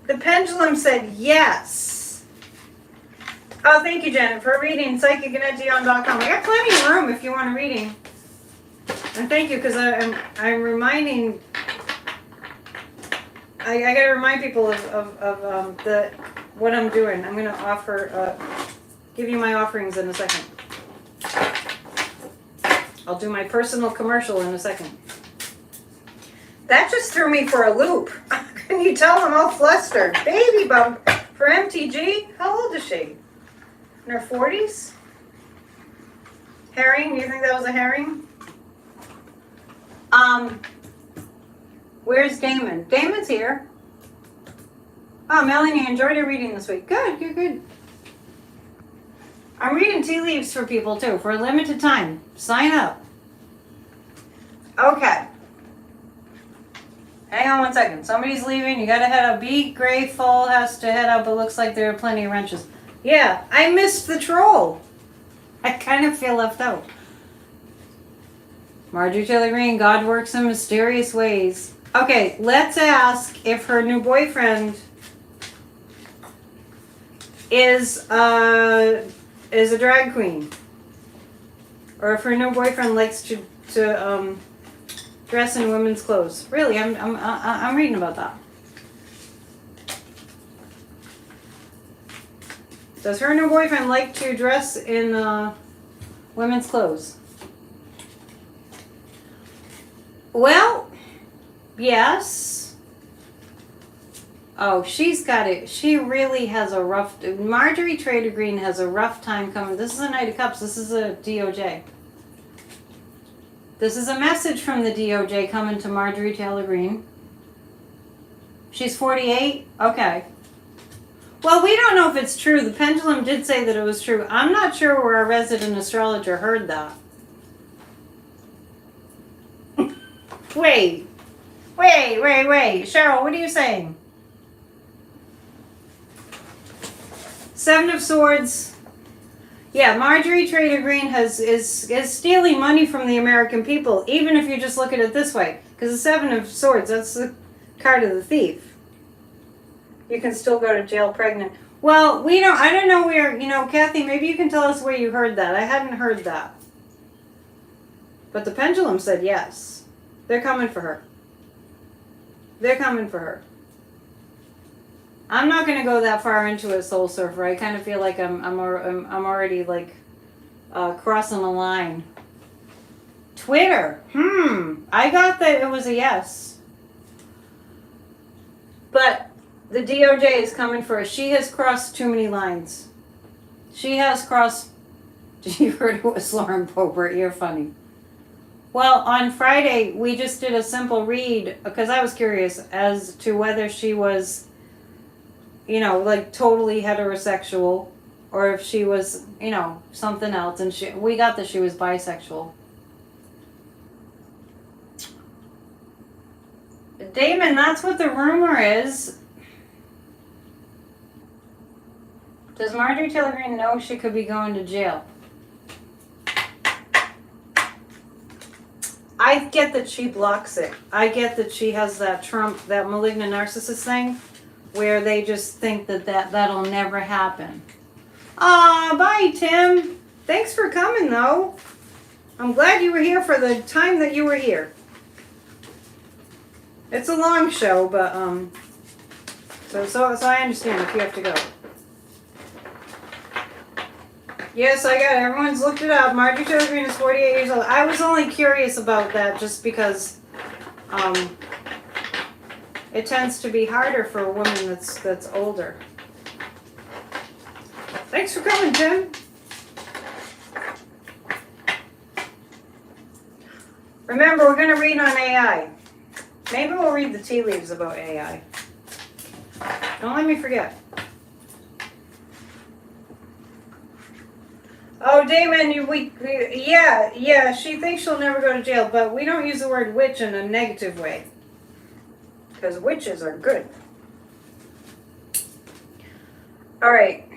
[SPEAKER 1] The pendulum said yes. Oh, thank you, Janet, for reading PsychicAnnetteDion.com. I got plenty of room if you want a reading. And thank you, because I'm reminding. I got to remind people of what I'm doing. I'm going to offer, give you my offerings in a second. I'll do my personal commercial in a second. That just threw me for a loop. Can you tell I'm all flustered? Baby bump for MTG? How old is she? In her 40s? Herring? Do you think that was a herring? Where's Damon? Damon's here. Oh, Melanie, enjoyed your reading this week. Good, good, good. I'm reading tea leaves for people too, for a limited time. Sign up. Okay. Hang on one second. Somebody's leaving. You gotta head out. Be grateful has to head out, but looks like there are plenty of wrenches. Yeah, I missed the troll. I kind of feel left out. Marjorie Taylor Greene, God works in mysterious ways. Okay, let's ask if her new boyfriend is a drag queen, or if her new boyfriend likes to dress in women's clothes. Really, I'm reading about that. Does her new boyfriend like to dress in women's clothes? Well, yes. Oh, she's got it. She really has a rough... Marjorie Trader Green has a rough time coming. This is a Knight of Cups. This is a DOJ. This is a message from the DOJ coming to Marjorie Taylor Greene. She's 48? Okay. Well, we don't know if it's true. The pendulum did say that it was true. I'm not sure where our resident astrologer heard that. Wait. Cheryl, what are you saying? Seven of Swords. Yeah, Marjorie Trader Green is stealing money from the American people, even if you just look at it this way. Because the Seven of Swords, that's the card of the thief. You can still go to jail pregnant. Well, I don't know where, Kathy, maybe you can tell us where you heard that. I hadn't heard that. But the pendulum said yes. They're coming for her. They're coming for her. I'm not going to go that far into it, Soul Surfer. I kind of feel like I'm already like crossing a line. Twitter. I got that it was a yes. But the DOJ is coming for her. She has crossed too many lines. She has crossed... You heard it was Lauren Popert. You're funny. Well, on Friday, we just did a simple read because I was curious as to whether she was, like totally heterosexual or if she was, something else. And we got that she was bisexual. Damon, that's what the rumor is. Does Marjorie Taylor Greene know she could be going to jail? I get that she blocks it. I get that she has that Trump, that malignant narcissist thing, where they just think that'll never happen. Bye, Tim. Thanks for coming, though. I'm glad you were here for the time that you were here. It's a long show, but so I understand if you have to go. Yes, I got it. Everyone's looked it up. Marjorie Taylor Greene is 48 years old. I was only curious about that just because it tends to be harder for a woman that's older. Thanks for coming, Tim. Remember, we're going to read on AI. Maybe we'll read the tea leaves about AI. Don't let me forget. Oh, Damon, yeah, she thinks she'll never go to jail, but we don't use the word witch in a negative way. Because witches are good. All right.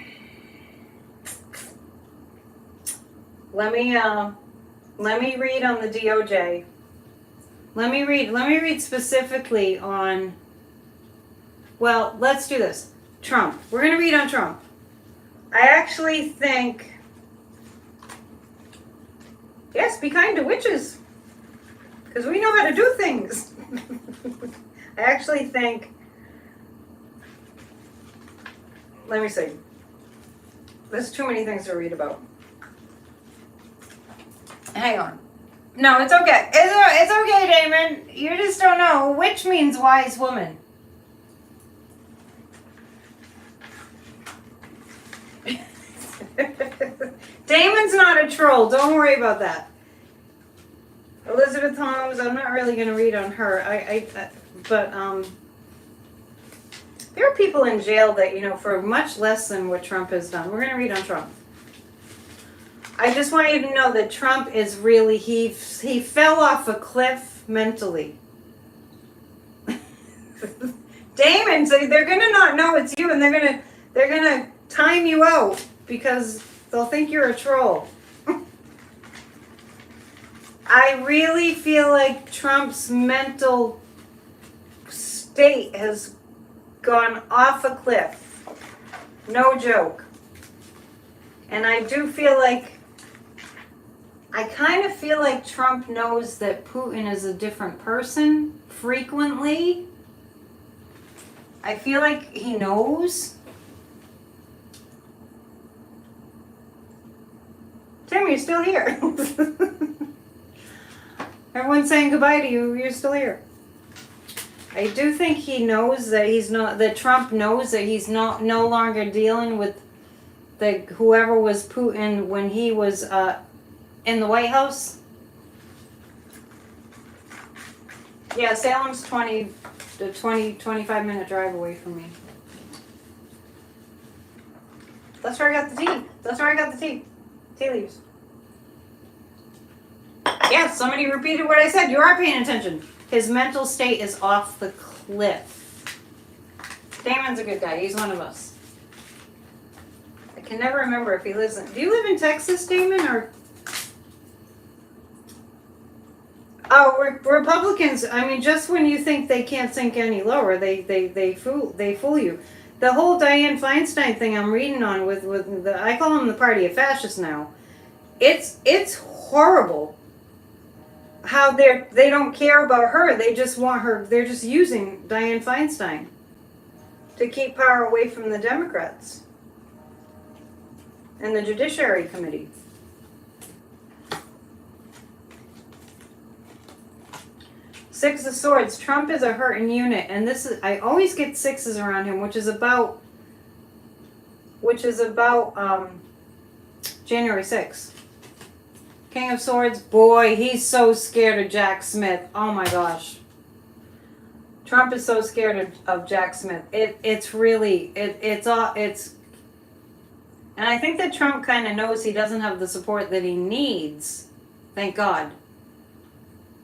[SPEAKER 1] Let me read on the DOJ. Let me read specifically on, well, let's do this. Trump. We're going to read on Trump. I actually think... Yes, be kind to witches. Because we know how to do things. I actually think... Let me see. There's too many things to read about. Hang on. No, it's okay. It's okay, Damon. You just don't know. Witch means wise woman. Damon's not a troll. Don't worry about that. Elizabeth Holmes, I'm not really going to read on her. But there are people in jail that, for much less than what Trump has done. We're going to read on Trump. I just want you to know that Trump is really, he fell off a cliff mentally. Damon, so they're going to not know it's you, and they're going to time you out because they'll think you're a troll. I really feel like Trump's mental state has gone off a cliff. No joke. And I do feel like, I kind of feel like Trump knows that Putin is a different person frequently. I feel like he knows. Tim, you're still here. Everyone's saying goodbye to you. You're still here. I do think he knows that he's not, that Trump knows that he's not no longer dealing with the whoever was Putin when he was in the White House. Yeah, Salem's 25 minute drive away from me. That's where I got the tea. That's where I got the tea. Tea leaves. Yeah, somebody repeated what I said. You are paying attention. His mental state is off the cliff. Damon's a good guy. He's one of us. I can never remember if he lives in... Do you live in Texas, Damon, or... Oh, Republicans, I mean, just when you think they can't sink any lower, they fool you. The whole Dianne Feinstein thing I'm reading on with the... I call them the party of fascists now. It's horrible. How they don't care about her. They just want her. They're just using Dianne Feinstein to keep power away from the Democrats and the Judiciary Committee. Six of Swords. Trump is a hurting unit, and this is. I always get sixes around him, which is about January 6th. King of Swords, boy, he's so scared of Jack Smith. Oh my gosh. Trump is so scared of Jack Smith. It's really, and I think that Trump kind of knows he doesn't have the support that he needs, thank God,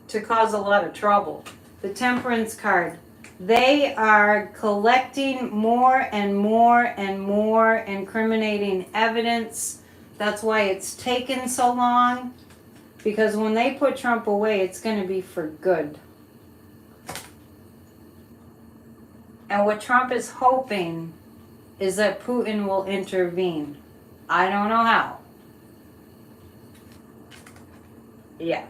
[SPEAKER 1] to cause a lot of trouble. The Temperance card. They are collecting more and more and more incriminating evidence. That's why it's taken so long, because when they put Trump away, it's going to be for good. And what Trump is hoping is that Putin will intervene. I don't know how. Yeah.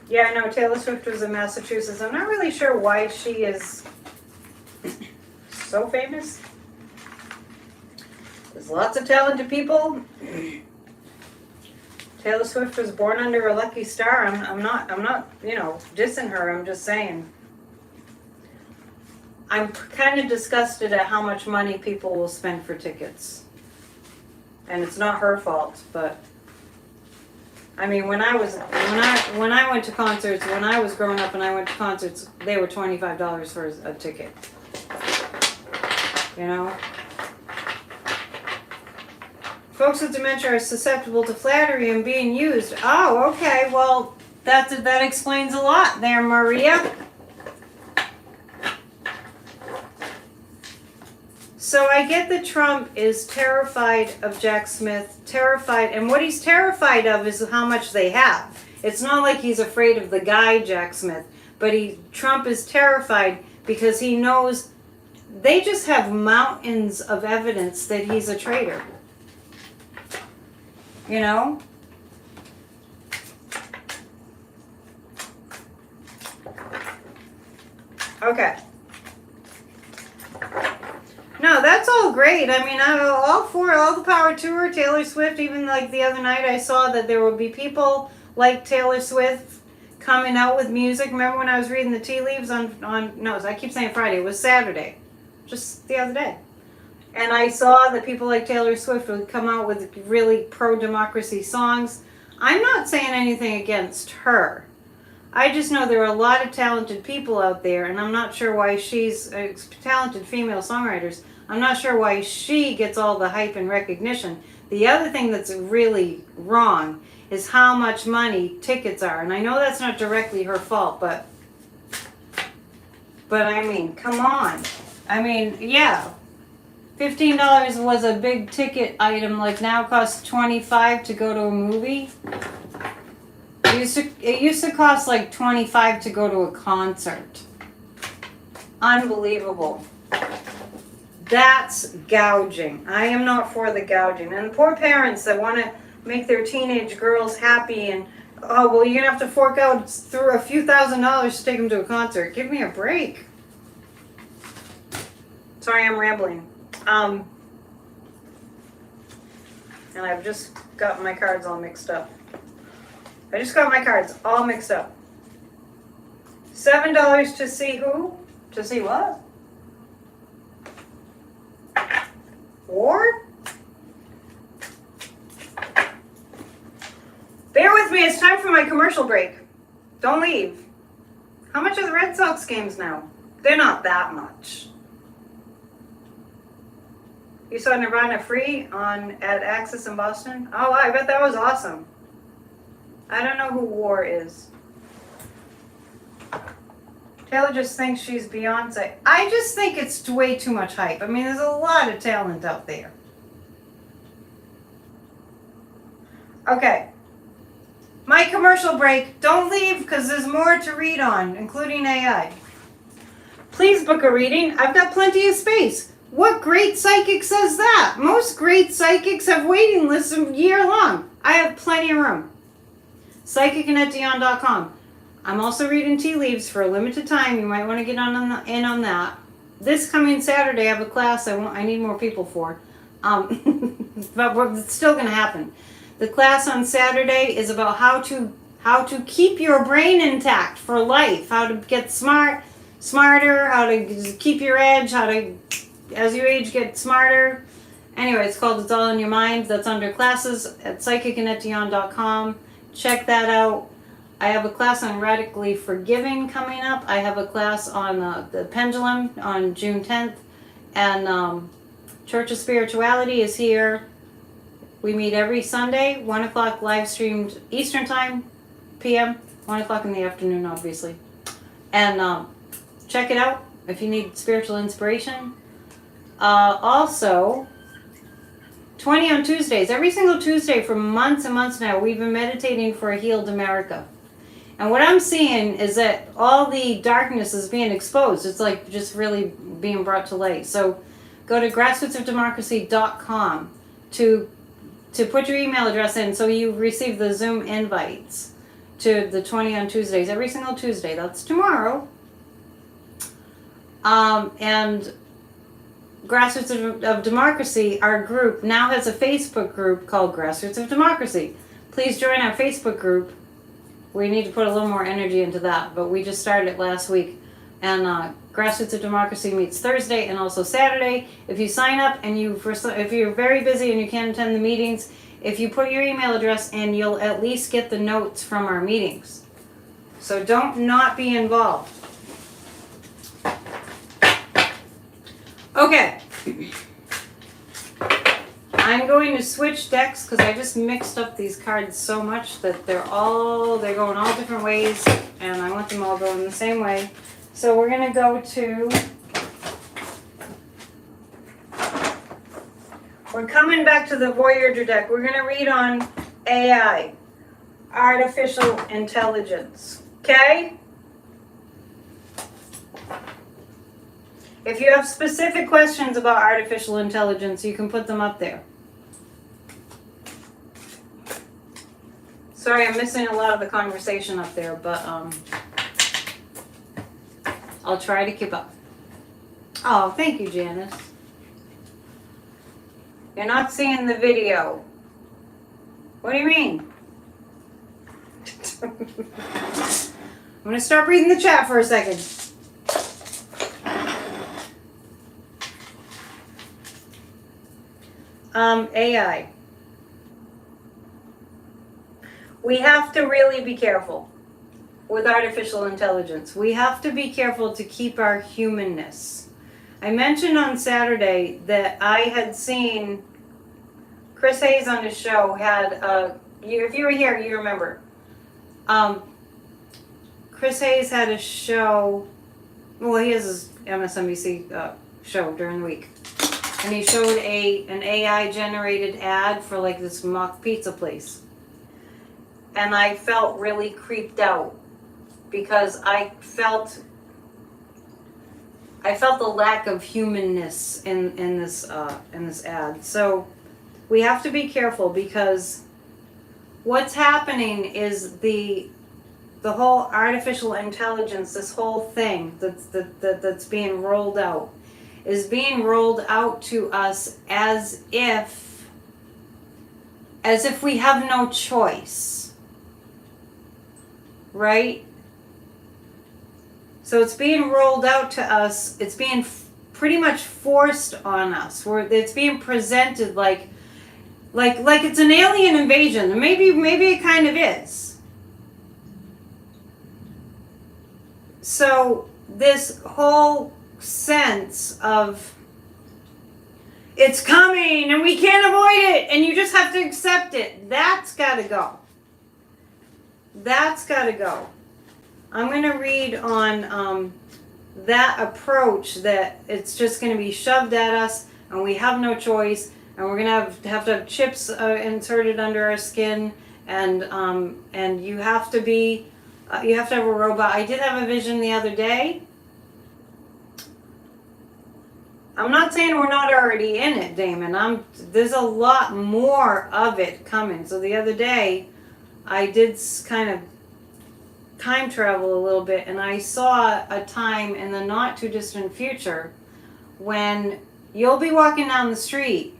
[SPEAKER 1] Yeah, I know Taylor Swift was in Massachusetts. I'm not really sure why she is so famous. There's lots of talented people. Taylor Swift was born under a lucky star. I'm not, dissing her. I'm just saying. I'm kind of disgusted at how much money people will spend for tickets. And it's not her fault, but I mean, when I went to concerts, when I was growing up and I went to concerts, they were $25 for a ticket. You know? Folks with dementia are susceptible to flattery and being used. Oh, okay. Well, that explains a lot there, Maria. So I get that Trump is terrified of Jack Smith, and what he's terrified of is how much they have. It's not like he's afraid of the guy, Jack Smith, but Trump is terrified because he knows they just have mountains of evidence that he's a traitor. You know? Okay. No, that's all great. I mean, all the power to her, Taylor Swift. Even like the other night, I saw that there will be people like Taylor Swift coming out with music. Remember when I was reading the tea leaves I keep saying Friday. It was Saturday, just the other day. And I saw that people like Taylor Swift would come out with really pro-democracy songs. I'm not saying anything against her. I just know there are a lot of talented people out there, and I'm not sure why she's talented female songwriters. I'm not sure why she gets all the hype and recognition. The other thing that's really wrong is how much money tickets are. And I know that's not directly her fault, but I mean, come on. I mean, yeah. $15 was a big ticket item, like now costs $25 to go to a movie. It used to cost like $25 to go to a concert. Unbelievable. That's gouging. I am not for the gouging. And the poor parents that want to make their teenage girls happy and, oh, well, you're going to have to fork out through a few $1,000s to take them to a concert. Give me a break. Sorry, I'm rambling. And I've just got my cards all mixed up. I just got my cards all mixed up. $7 to see who? To see what? War? Bear with me, it's time for my commercial break. Don't leave. How much are the Red Sox games now? They're not that much. You saw Nirvana Free at Axis in Boston? Oh, I bet that was awesome. I don't know who War is. Taylor just thinks she's Beyonce. I just think it's way too much hype. I mean, there's a lot of talent out there. Okay. My commercial break. Don't leave because there's more to read on, including AI. Please book a reading. I've got plenty of space. What great psychic says that? Most great psychics have waiting lists a year long. I have plenty of room. PsychicAnnetteDion.com. I'm also reading tea leaves for a limited time. You might want to get in on that. This coming Saturday, I have a class I need more people for. But it's still going to happen. The class on Saturday is about how to keep your brain intact for life, how to get smarter, how to keep your edge, how to, as you age, get smarter. Anyway, it's called It's All in Your Mind. That's under classes at PsychicAnnetteDion.com. Check that out. I have a class on Radically Forgiving coming up. I have a class on the Pendulum on June 10th. And Church of Spirituality is here. We meet every Sunday, 1 o'clock live streamed Eastern Time, p.m., 1 o'clock in the afternoon, obviously. And check it out if you need spiritual inspiration. Also, 20 on Tuesdays. Every single Tuesday for months and months now, we've been meditating for a healed America. And what I'm seeing is that all the darkness is being exposed. It's like just really being brought to light. So go to grassrootsofdemocracy.com to put your email address in so you receive the Zoom invites to the 20 on Tuesdays. Every single Tuesday. That's tomorrow. And Grassroots of Democracy, our group, now has a Facebook group called Grassroots of Democracy. Please join our Facebook group. We need to put a little more energy into that, but we just started it last week. And Grassroots of Democracy meets Thursday and also Saturday. If you sign up and if you're very busy and you can't attend the meetings, if you put your email address in, you'll at least get the notes from our meetings. So don't not be involved. Okay. I'm going to switch decks because I just mixed up these cards so much that they're going all different ways, and I want them all going the same way. So we're going to go to, we're coming back to the Voyager deck. We're going to read on AI, artificial intelligence. Okay? If you have specific questions about artificial intelligence, you can put them up there. Sorry, I'm missing a lot of the conversation up there, but I'll try to keep up. Oh, thank you, Janice. You're not seeing the video. What do you mean? I'm going to start reading the chat for a second. AI. We have to really be careful with artificial intelligence. We have to be careful to keep our humanness. I mentioned on Saturday that I had seen Chris Hayes on his show had, if you were here, you remember. Chris Hayes had a show, well, he has his MSNBC show during the week. And he showed an AI-generated ad for like this mock pizza place. And I felt really creeped out because I felt the lack of humanness in this ad. So we have to be careful because what's happening is the whole artificial intelligence, this whole thing that's being rolled out, is being rolled out to us as if we have no choice. right? So it's being rolled out to us. It's being pretty much forced on us. It's being presented like it's an alien invasion. Maybe it kind of is. So this whole sense of it's coming and we can't avoid it and you just have to accept it, that's got to go. That's got to go. I'm going to read on that approach that it's just going to be shoved at us and we have no choice, and we're going to have chips inserted under our skin, and you have to have a robot. I did have a vision the other day. I'm not saying we're not already in it, Damon. There's a lot more of it coming. So the other day, I did kind of time travel a little bit, and I saw a time in the not too distant future when you'll be walking down the street,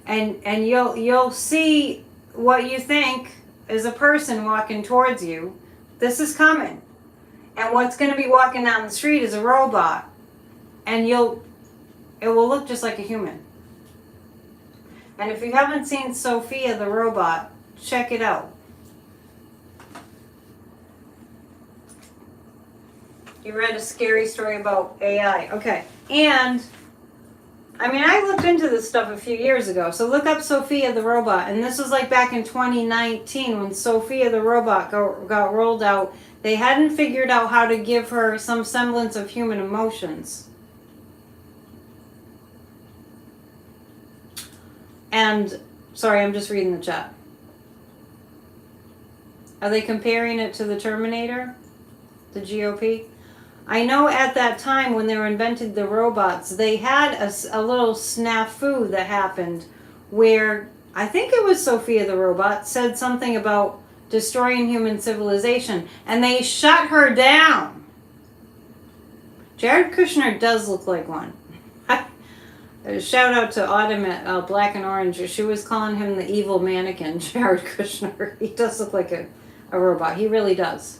[SPEAKER 1] and you'll see what you think is a person walking towards you. This is coming, and what's going to be walking down the street is a robot, and it will look just like a human. And if you haven't seen Sophia the Robot, check it out. You read a scary story about AI. Okay. And, I mean, I looked into this stuff a few years ago. So look up Sophia the Robot. And this was like back in 2019 when Sophia the Robot got rolled out. They hadn't figured out how to give her some semblance of human emotions. And, sorry, I'm just reading the chat. Are they comparing it to the Terminator? The GOP? I know at that time when they were invented the robots, they had a little snafu that happened where, I think it was Sophia the Robot, said something about destroying human civilization, and they shut her down. Jared Kushner does look like one. Shout out to Autumn at Black and Orange. She was calling him the evil mannequin, Jared Kushner. He does look like a robot. He really does.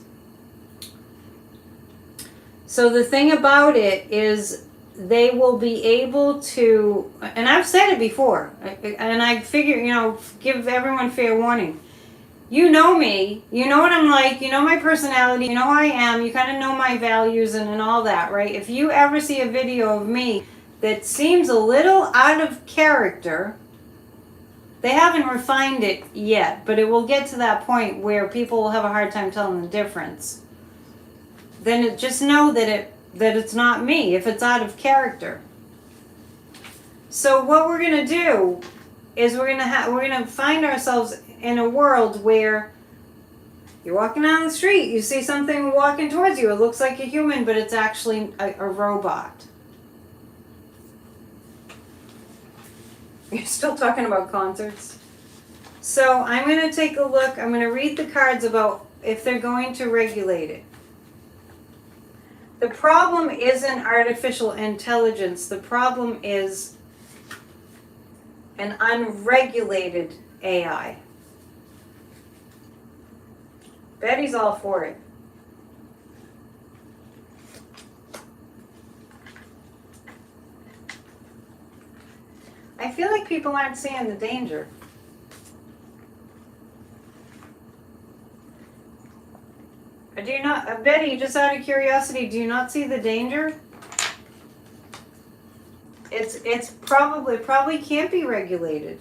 [SPEAKER 1] So the thing about it is they will be able to, and I've said it before, and I figure, give everyone fair warning. You know me, you know what I'm like, you know my personality, you know who I am, you kind of know my values and all that, right? If you ever see a video of me that seems a little out of character, they haven't refined it yet, but it will get to that point where people will have a hard time telling the difference. Then just know that it's not me if it's out of character. So what we're going to do is we're going to find ourselves in a world where you're walking down the street, you see something walking towards you, it looks like a human, but it's actually a robot. You're still talking about concerts? So I'm going to take a look, I'm going to read the cards about if they're going to regulate it. The problem isn't artificial intelligence. The problem is an unregulated AI. Betty's all for it. I feel like people aren't seeing the danger. Do you not, Betty, just out of curiosity, do you not see the danger? It's probably can't be regulated.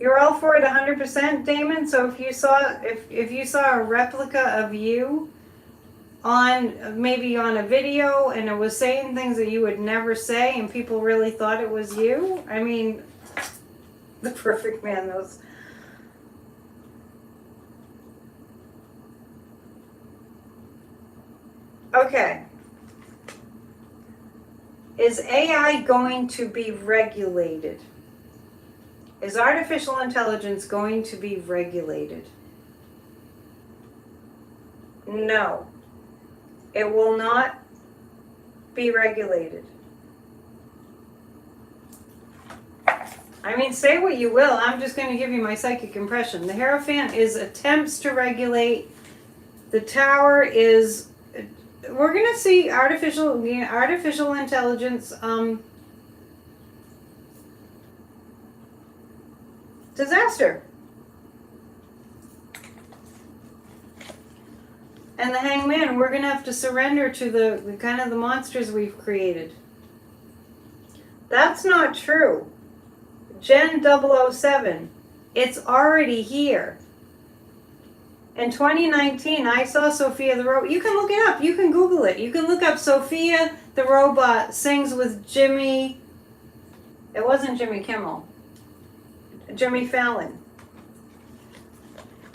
[SPEAKER 1] You're all for it 100%, Damon. So if you saw a replica of you maybe on a video and it was saying things that you would never say and people really thought it was you, I mean, the perfect man knows. Okay. Is AI going to be regulated? Is artificial intelligence going to be regulated? No. It will not be regulated. I mean, say what you will. I'm just going to give you my psychic impression. The Hierophant is attempts to regulate. The tower is, we're going to see artificial intelligence disaster. And the hangman, we're going to have to surrender to the kind of the monsters we've created. That's not true. Gen 007, it's already here. In 2019, I saw Sophia the robot. You can look it up. You can Google it. You can look up Sophia the robot sings with Jimmy. It wasn't Jimmy Kimmel. Jimmy Fallon.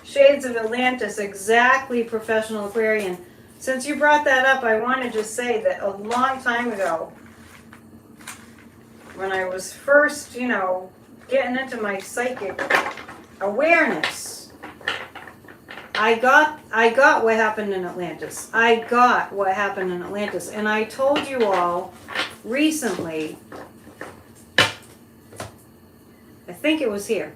[SPEAKER 1] Shades of Atlantis, exactly, Professional Aquarian. Since you brought that up, I want to just say that a long time ago, when I was first, getting into my psychic awareness, I got what happened in Atlantis. I got what happened in Atlantis. And I told you all recently, I think it was here,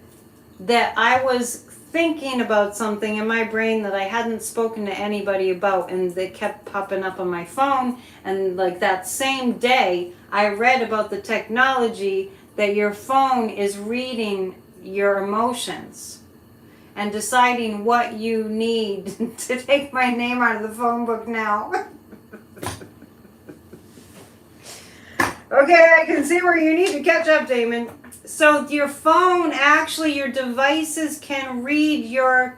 [SPEAKER 1] that I was thinking about something in my brain that I hadn't spoken to anybody about, and they kept popping up on my phone. And like that same day, I read about the technology that your phone is reading your emotions and deciding what you need to take my name out of the phone book now. Okay, I can see where you need to catch up, Damon. So your phone, actually, your devices can read your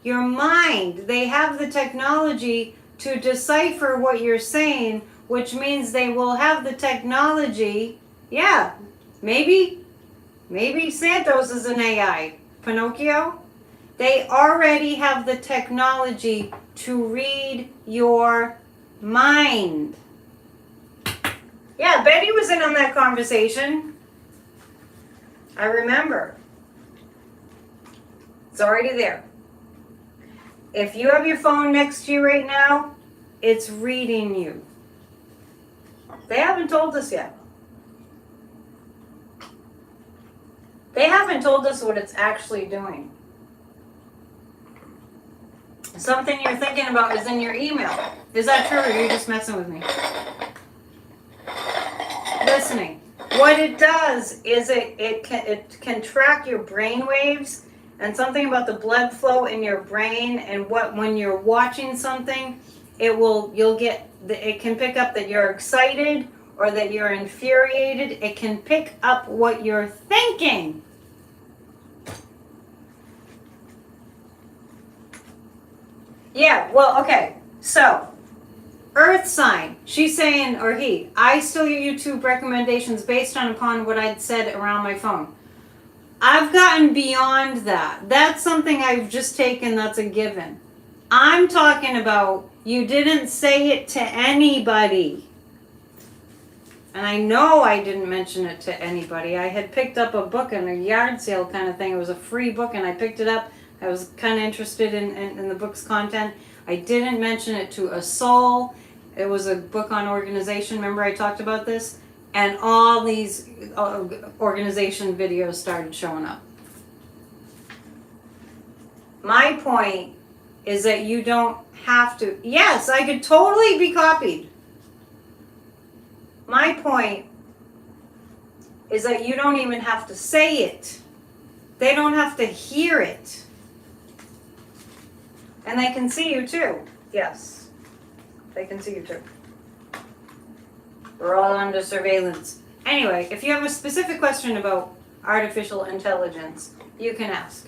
[SPEAKER 1] mind. They have the technology to decipher what you're saying, which means they will have the technology. Yeah, maybe Santos is an AI. Pinocchio? They already have the technology to read your mind. Yeah, Betty was in on that conversation. I remember. It's already there. If you have your phone next to you right now, it's reading you. They haven't told us yet. They haven't told us what it's actually doing. Something you're thinking about is in your email. Is that true, or are you just messing with me? Listening. What it does is it can track your brain waves, and something about the blood flow in your brain, and when you're watching something, it can pick up that you're excited or that you're infuriated. It can pick up what you're thinking. Yeah, well, okay. So, Earth sign. She's saying, or he, I still get YouTube recommendations based upon what I'd said around my phone. I've gotten beyond that. That's something I've just taken that's a given. I'm talking about you didn't say it to anybody. And I know I didn't mention it to anybody. I had picked up a book in a yard sale kind of thing. It was a free book, and I picked it up. I was kind of interested in the book's content. I didn't mention it to a soul. It was a book on organization. Remember I talked about this? And all these organization videos started showing up. My point is that you don't have to. Yes, I could totally be copied. My point is that you don't even have to say it. They don't have to hear it. And they can see you too. Yes. They can see you too. We're all under surveillance. Anyway, if you have a specific question about artificial intelligence, you can ask.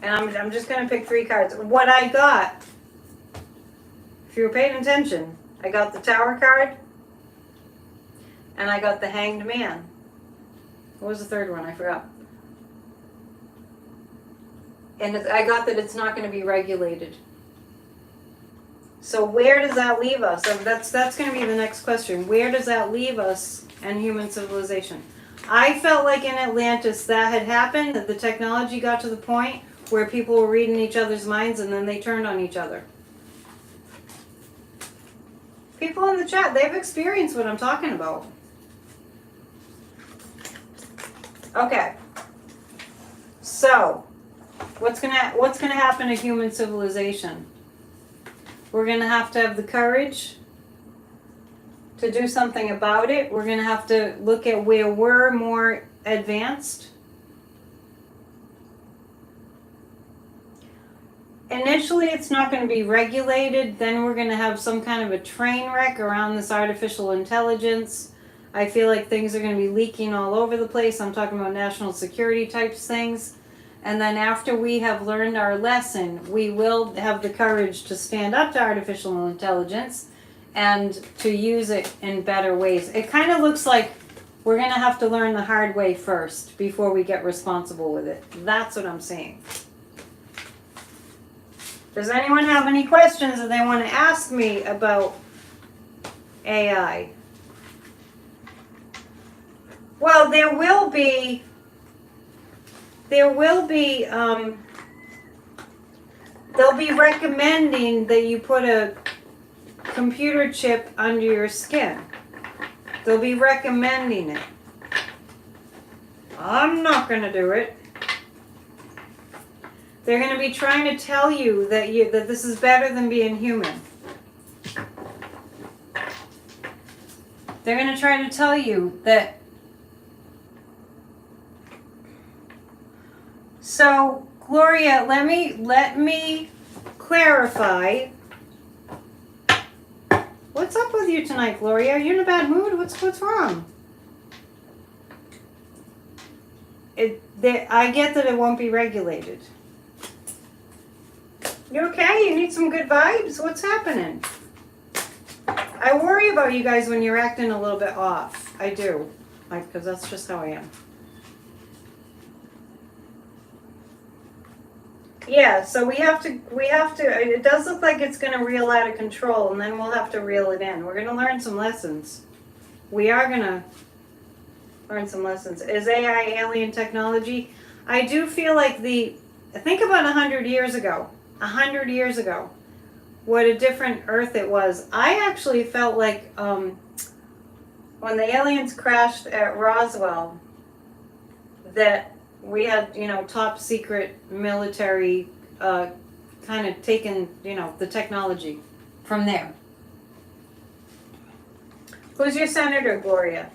[SPEAKER 1] And I'm just going to pick 3 cards. What I got, if you were paying attention, I got the Tower card, and I got the Hanged Man. What was the third one? I forgot. And I got that it's not going to be regulated. So where does that leave us? So that's going to be the next question. Where does that leave us and human civilization? I felt like in Atlantis that had happened, that the technology got to the point where people were reading each other's minds and then they turned on each other. People in the chat, they've experienced what I'm talking about. Okay. So, What's gonna happen to human civilization? We're gonna have to have the courage to do something about it. We're gonna have to look at where we're more advanced. Initially, it's not going to be regulated. Then we're going to have some kind of a train wreck around this artificial intelligence. I feel like things are going to be leaking all over the place. I'm talking about national security types things. And then after we have learned our lesson, we will have the courage to stand up to artificial intelligence and to use it in better ways. It kind of looks like we're going to have to learn the hard way first before we get responsible with it. That's what I'm saying. Does anyone have any questions that they want to ask me about AI? Well, they'll be recommending that you put a computer chip under your skin. They'll be recommending it. I'm not going to do it. They're going to be trying to tell you that this is better than being human. They're going to try to tell you that. So, Gloria, let me clarify. What's up with you tonight, Gloria? Are you in a bad mood? What's wrong? I get that it won't be regulated. You okay? You need some good vibes? What's happening? I worry about you guys when you're acting a little bit off. I do. Because that's just how I am. Yeah, so we have to, it does look like it's going to reel out of control, and then we'll have to reel it in. We're going to learn some lessons. We are going to learn some lessons. Is AI alien technology? I do feel like think about 100 years ago. 100 years ago, what a different Earth it was. I actually felt like when the aliens crashed at Roswell, that we had, top secret military kind of taken, the technology from there. Who's your senator, Gloria?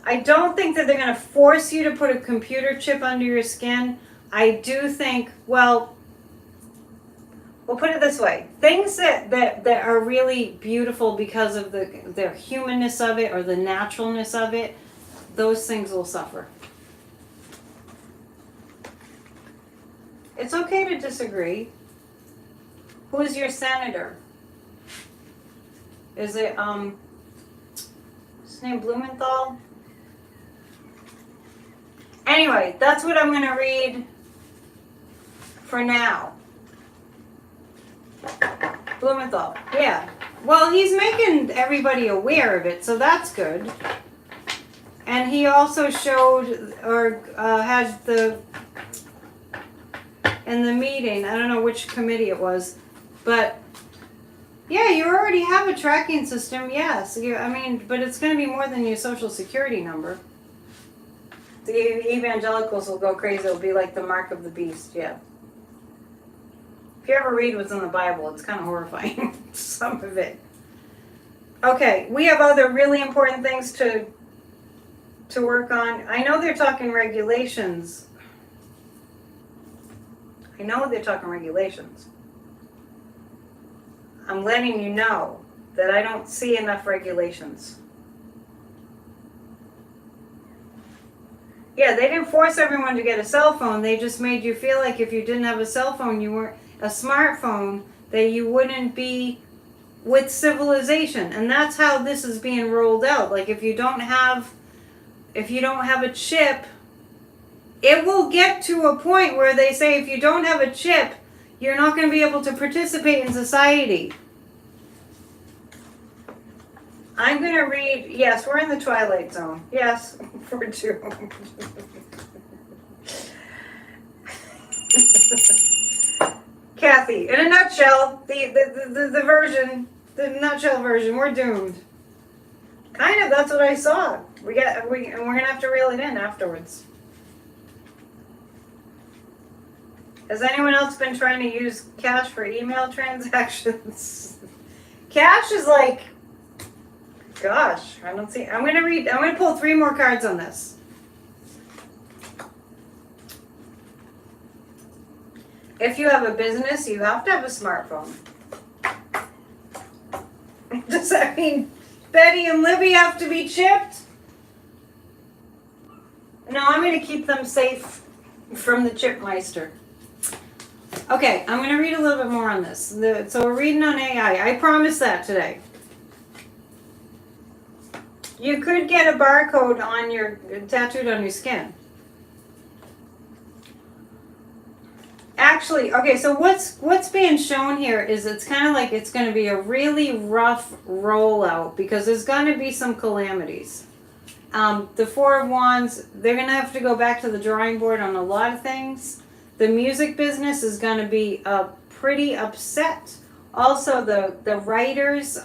[SPEAKER 1] I don't think that they're going to force you to put a computer chip under your skin. I do think, well, we'll put it this way. Things that are really beautiful because of the humanness of it or the naturalness of it, those things will suffer. It's okay to disagree. Who is your senator? Is it, his name Blumenthal? Anyway, that's what I'm going to read for now. Blumenthal, yeah. Well, he's making everybody aware of it, so that's good. And he also showed, or had in the meeting, I don't know which committee it was, but yeah, you already have a tracking system, yes. But it's going to be more than your social security number. The evangelicals will go crazy. It'll be like the mark of the beast, yeah. If you ever read what's in the Bible, it's kind of horrifying, some of it. Okay, we have other really important things to work on. I know they're talking regulations. I'm letting you know that I don't see enough regulations. Yeah, they didn't force everyone to get a cell phone. They just made you feel like if you didn't have a cell phone, you weren't a smartphone, that you wouldn't be with civilization. And that's how this is being rolled out. Like if you don't have a chip, it will get to a point where they say if you don't have a chip, you're not going to be able to participate in society. I'm going to read, yes, we're in the Twilight Zone. Yes, we're doomed. Kathy, in a nutshell, the version, the nutshell version, we're doomed. Kind of, that's what I saw. And we're going to have to reel it in afterwards. Has anyone else been trying to use cash for email transactions? Cash is like, gosh, I don't see. I'm gonna pull 3 more cards on this. If you have a business, you have to have a smartphone. Does that mean Betty and Libby have to be chipped? No, I'm going to keep them safe from the chipmeister. Okay, I'm going to read a little bit more on this. So we're reading on AI. I promise that today. You could get a barcode on your tattooed on your skin. Actually, okay, so what's being shown here is it's kind of like it's going to be a really rough rollout because there's going to be some calamities. The Four of Wands, they're going to have to go back to the drawing board on a lot of things. The music business is going to be pretty upset. Also, the writers,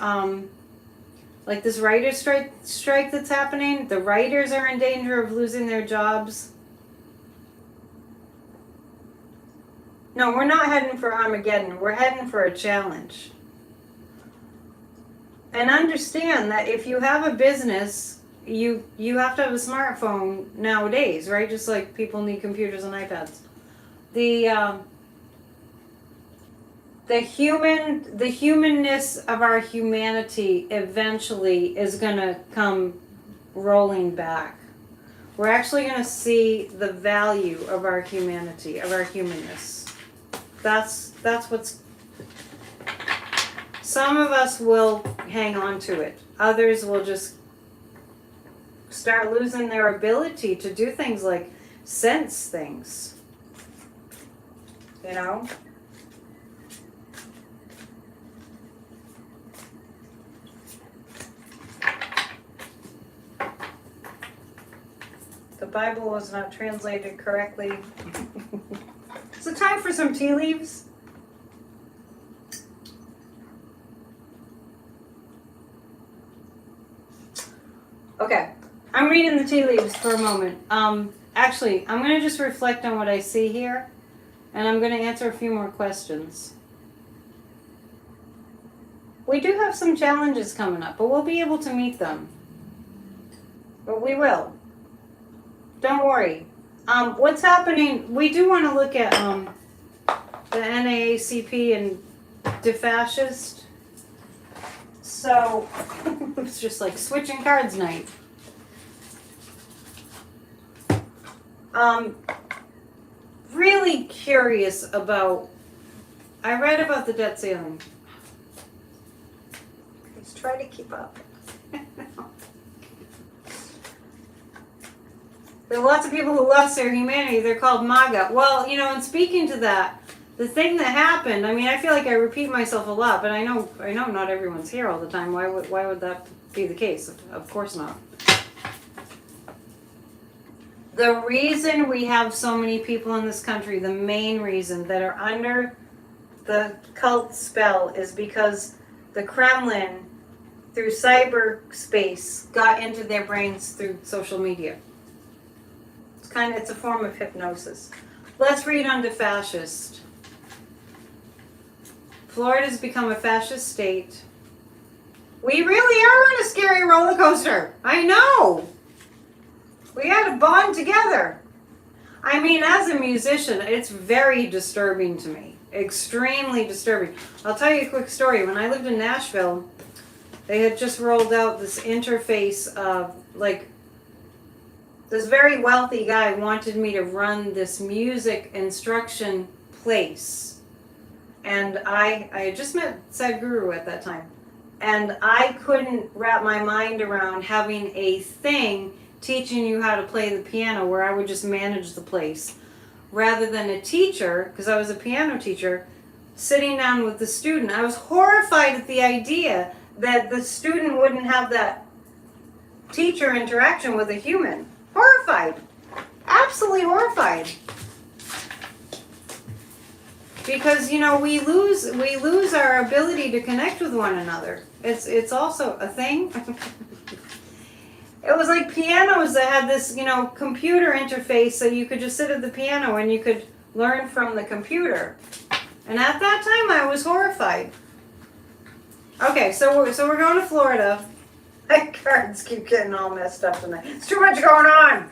[SPEAKER 1] like this writer's strike that's happening, the writers are in danger of losing their jobs. No, we're not heading for Armageddon. We're heading for a challenge. And understand that if you have a business, you have to have a smartphone nowadays, right? Just like people need computers and iPads. The humanness of our humanity eventually is going to come rolling back. We're actually going to see the value of our humanity, of our humanness. That's what's. Some of us will hang on to it. Others will just start losing their ability to do things like sense things. You know? The Bible was not translated correctly. Is it time for some tea leaves? Okay, I'm reading the tea leaves for a moment. Actually, I'm going to just reflect on what I see here, and I'm going to answer a few more questions. We do have some challenges coming up, but we'll be able to meet them. But we will. Don't worry. What's happening, we do want to look at the NAACP and defascist. So, it's just like switching cards night. Really curious about, I read about the debt ceiling. Let's try to keep up. There are lots of people who lost their humanity. They're called MAGA. Well, you know, and speaking to that, the thing that happened, I mean, I feel like I repeat myself a lot, but I know not everyone's here all the time. Why would that be the case? Of course not. The reason we have so many people in this country, the main reason that are under the cult spell is because the Kremlin, through cyberspace, got into their brains through social media. It's a form of hypnosis. Let's read on to fascist. Florida's become a fascist state. We really are on a scary roller coaster. I know. We had to bond together. I mean, as a musician, it's very disturbing to me. Extremely disturbing. I'll tell you a quick story. When I lived in Nashville, they had just rolled out this interface of like, this very wealthy guy wanted me to run this music instruction place. And I had just met Sadhguru at that time. And I couldn't wrap my mind around having a thing teaching you how to play the piano where I would just manage the place. Rather than a teacher, because I was a piano teacher, sitting down with the student. I was horrified at the idea that the student wouldn't have that teacher interaction with a human. Horrified. Absolutely horrified. Because, you know, we lose our ability to connect with one another. It's also a thing. It was like pianos that had this, you know, computer interface so you could just sit at the piano and you could learn from the computer. And at that time, I was horrified. Okay, so we're going to Florida. My cards keep getting all messed up tonight. It's too much going on.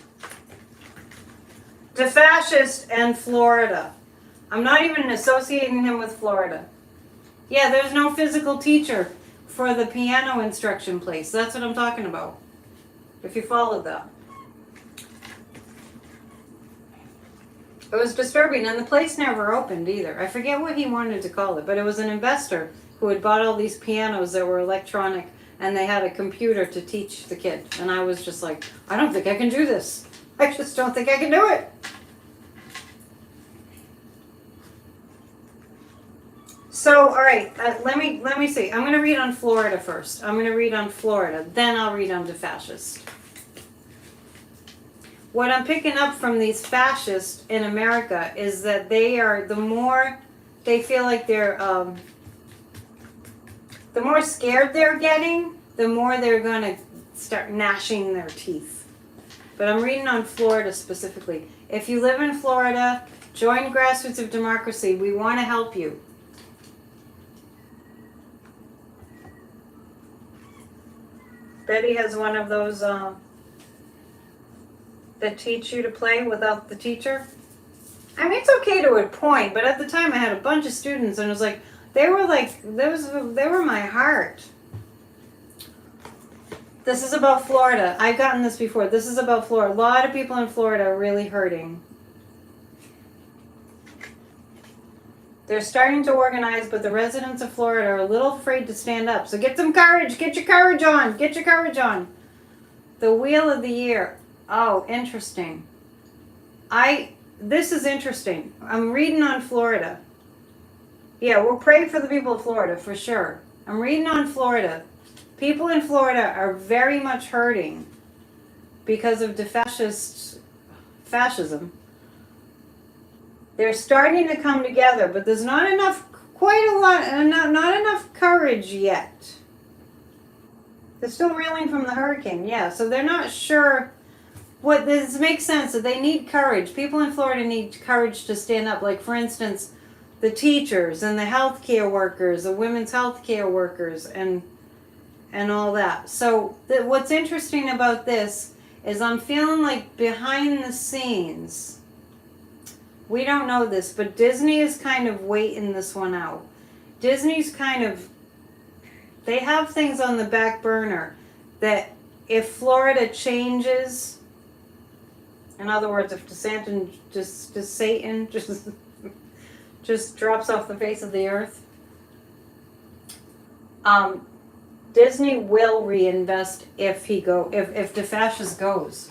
[SPEAKER 1] The fascist and Florida. I'm not even associating him with Florida. Yeah, there's no physical teacher for the piano instruction place. That's what I'm talking about. If you followed that. It was disturbing, and the place never opened either. I forget what he wanted to call it, but it was an investor who had bought all these pianos that were electronic, and they had a computer to teach the kid. And I was just like, I don't think I can do this. I just don't think I can do it. So, all right, let me see. I'm going to read on Florida first. I'm going to read on Florida, then I'll read on the fascist. What I'm picking up from these fascists in America is that they are, the more they feel like they're, the more scared they're getting, the more they're going to start gnashing their teeth. But I'm reading on Florida specifically. If you live in Florida, join Grassroots of Democracy. We want to help you. Betty has one of those that teach you to play without the teacher. I mean, it's okay to a point, but at the time I had a bunch of students, and it was like, they were my heart. This is about Florida. I've gotten this before. This is about Florida. A lot of people in Florida are really hurting. They're starting to organize, but the residents of Florida are a little afraid to stand up. So get some courage. Get your courage on. Get your courage on. The Wheel of the Year. Oh, interesting. This is interesting. I'm reading on Florida. Yeah, we'll pray for the people of Florida, for sure. I'm reading on Florida. People in Florida are very much hurting because of the fascism. They're starting to come together, but there's not enough, not enough courage yet. They're still reeling from the hurricane, yeah, so they're not sure. What this makes sense that they need courage. People in Florida need courage to stand up. Like, for instance, the teachers and the healthcare workers, the women's healthcare workers, and all that. So what's interesting about this is I'm feeling like behind the scenes, we don't know this, but Disney is kind of waiting this one out. Disney's kind of, they have things on the back burner that if Florida changes, in other words, if Satan just drops off the face of the earth, Disney will reinvest if the fascist goes.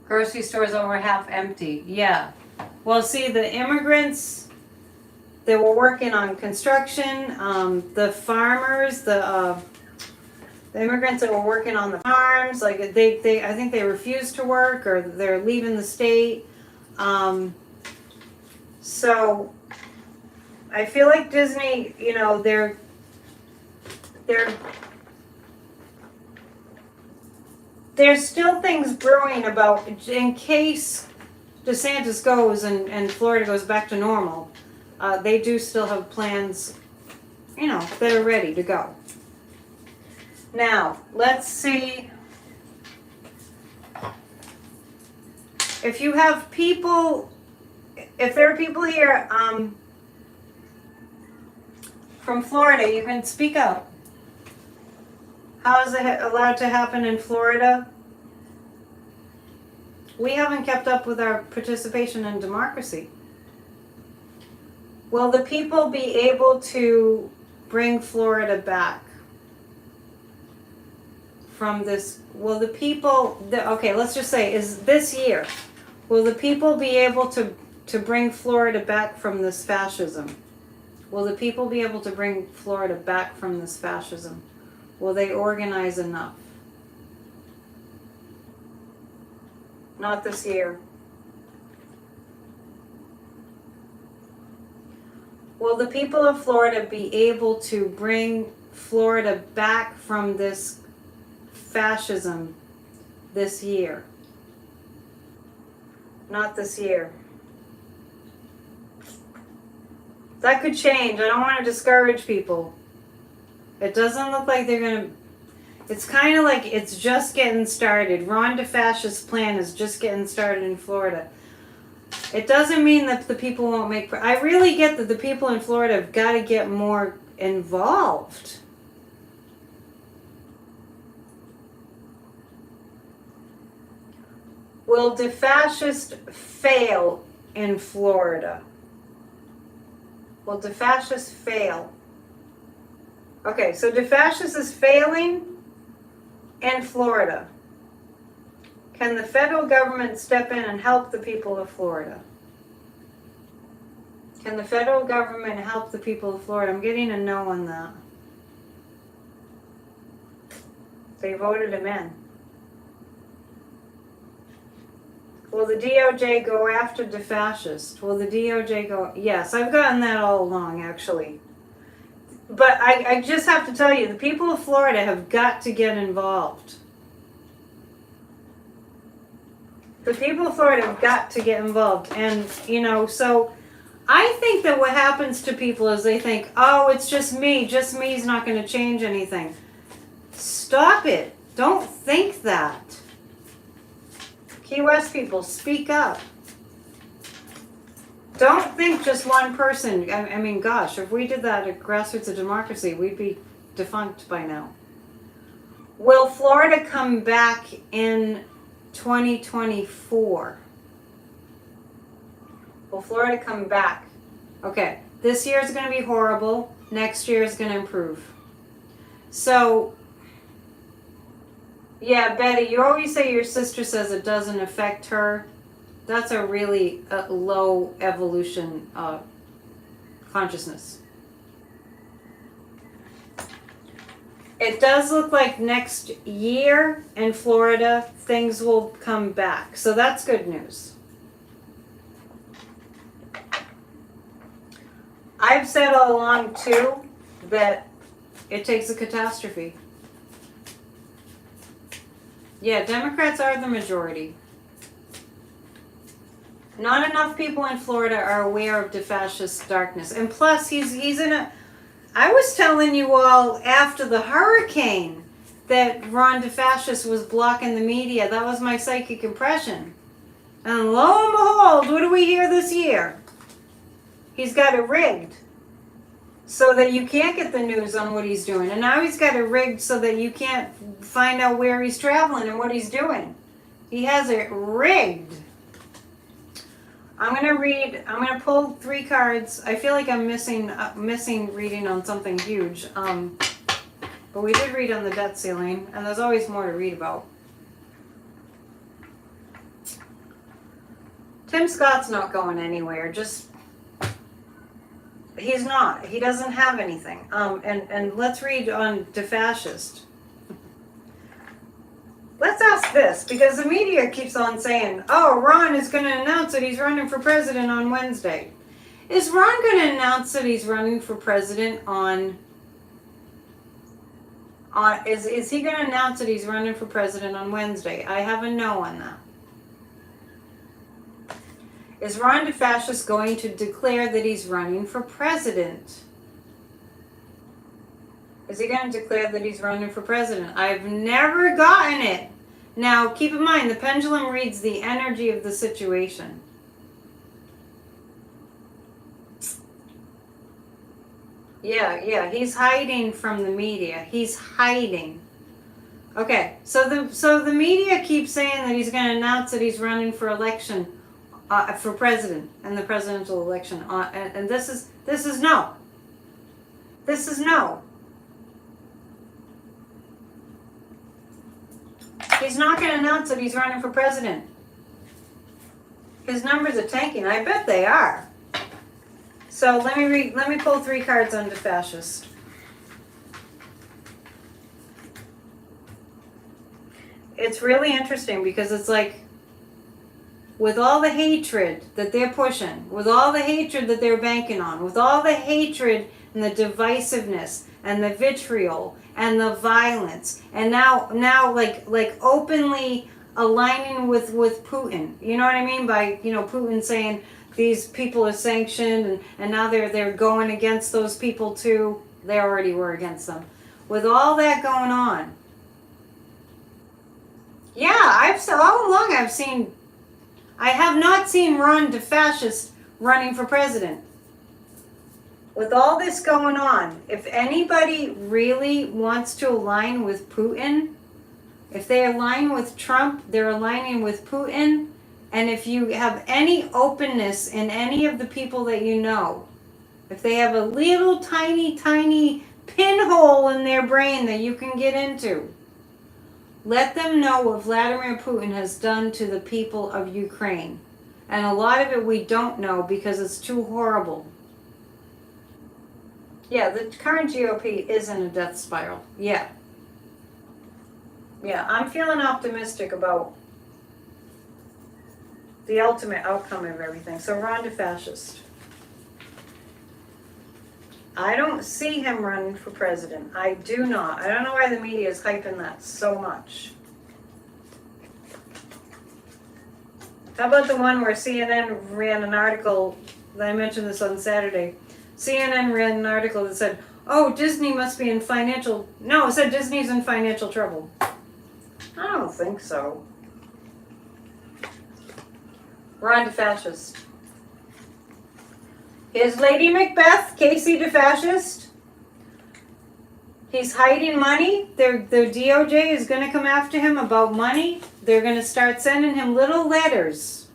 [SPEAKER 1] Grocery stores over half empty. Yeah. Well, see, the immigrants, they were working on construction. The farmers, the immigrants that were working on the farms, like I think they refused to work or they're leaving the state. So I feel like Disney, you know, there's still things brewing about, in case DeSantis goes and Florida goes back to normal, they do still have plans, you know, that are ready to go. Now, let's see. If you have people, if there are people here from Florida, you can speak up. How is it allowed to happen in Florida? We haven't kept up with our participation in democracy. Will the people be able to bring Florida back from this? Will the people, okay, let's just say, is this year, will the people be able to bring Florida back from this fascism? Will the people be able to bring Florida back from this fascism? Will they organize enough? Not this year. Will the people of Florida be able to bring Florida back from this fascism this year? Not this year. That could change. I don't want to discourage people. It doesn't look like they're going to... It's kind of like it's just getting started. Ron DeFascis's plan is just getting started in Florida. It doesn't mean that the people won't make... I really get that the people in Florida have got to get more involved. Will DeFascist fail in Florida? Will DeFascist fail? Okay, so DeFascist is failing in Florida. Can the federal government step in and help the people of Florida? Can the federal government help the people of Florida? I'm getting a no on that. They voted him in. Will the DOJ go after DeFascist? Will the DOJ go... Yes, I've gotten that all along, actually. But I just have to tell you, the people of Florida have got to get involved. The people of Florida have got to get involved. And, you know, so I think that what happens to people is they think, oh, it's just me. Just me is not going to change anything. Stop it. Don't think that. Key West people, speak up. Don't think just one person. I mean, gosh, if we did that at Grassroots of Democracy, we'd be defunct by now. Will Florida come back in 2024? Will Florida come back? Okay, this year is going to be horrible. Next year is going to improve. So, yeah, Betty, you always say your sister says it doesn't affect her. That's a really low evolution consciousness. It does look like next year in Florida, things will come back. So that's good news. I've said all along, too, that it takes a catastrophe. Yeah, Democrats are the majority. Not enough people in Florida are aware of DeFascist's darkness. And plus, he's in a... I was telling you all after the hurricane that Ron DeFascist was blocking the media. That was my psychic impression. And lo and behold, what do we hear this year? He's got it rigged so that you can't get the news on what he's doing. And now he's got it rigged so that you can't find out where he's traveling and what he's doing. He has it rigged. I'm going to pull 3 cards. I feel like I'm missing reading on something huge. But we did read on the debt ceiling, and there's always more to read about. Tim Scott's not going anywhere. He's not. He doesn't have anything. And let's read on DeFascist. Let's ask this, because the media keeps on saying, oh, Ron is going to announce that he's running for president on Wednesday. Is Ron going to announce that he's running for president is he going to announce that he's running for president on Wednesday? I have a no on that. Is Ron DeFascist going to declare that he's running for president? Is he going to declare that he's running for president? I've never gotten it. Now, keep in mind, the pendulum reads the energy of the situation. Yeah, he's hiding from the media. He's hiding. Okay, so the media keeps saying that he's going to announce that he's running for election, for president, and the presidential election. And this is no. This is no. He's not going to announce that he's running for president. His numbers are tanking. I bet they are. So let me pull 3 cards on DeFascist. It's really interesting because it's like, with all the hatred that they're pushing, with all the hatred that they're banking on, with all the hatred and the divisiveness and the vitriol and the violence, and now like openly aligning with Putin. You know what I mean? By, Putin saying these people are sanctioned, and now they're going against those people too. They already were against them. With all that going on. Yeah, all along I have not seen Ron DeFascist running for president. With all this going on, if anybody really wants to align with Putin, if they align with Trump, they're aligning with Putin. And if you have any openness in any of the people that you know, if they have a little tiny, tiny pinhole in their brain that you can get into, let them know what Vladimir Putin has done to the people of Ukraine. And a lot of it we don't know because it's too horrible. Yeah, the current GOP is in a death spiral. Yeah. Yeah, I'm feeling optimistic about the ultimate outcome of everything. So Ron DeFascist. I don't see him running for president. I do not. I don't know why the media is hyping that so much. How about the one where CNN ran an article, I mentioned this on Saturday. CNN ran an article that said, oh, Disney must be in financial... No, it said Disney's in financial trouble. I don't think so. Ron DeFascist. Here's Lady Macbeth, Casey DeFascist. He's hiding money. The DOJ is going to come after him about money. They're going to start sending him little letters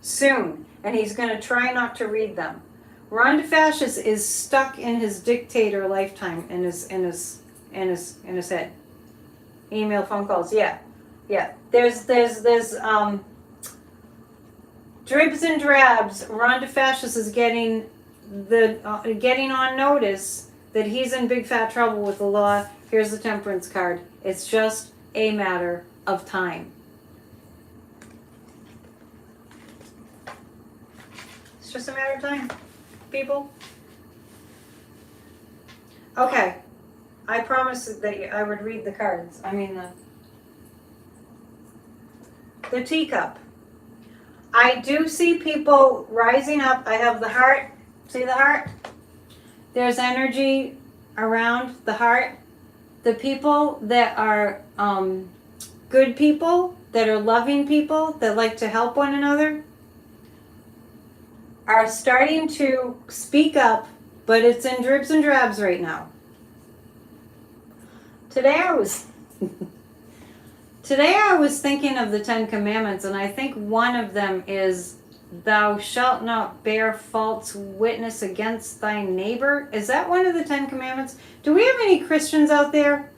[SPEAKER 1] soon, and he's going to try not to read them. Ron DeFascist is stuck in his dictator lifetime in his head. Email, phone calls, yeah. There's dribs and drabs. Ron DeFascist is getting on notice that he's in big fat trouble with the law. Here's the temperance card. It's just a matter of time. It's just a matter of time, people. Okay. I promised that I would read the cards. I mean the teacup. I do see people rising up. I have the heart. See the heart? There's energy around the heart. The people that are good people, that are loving people, that like to help one another, are starting to speak up, but it's in dribs and drabs right now. Today I was thinking of the Ten Commandments, and I think one of them is, thou shalt not bear false witness against thy neighbor. Is that one of the Ten Commandments? Do we have any Christians out there?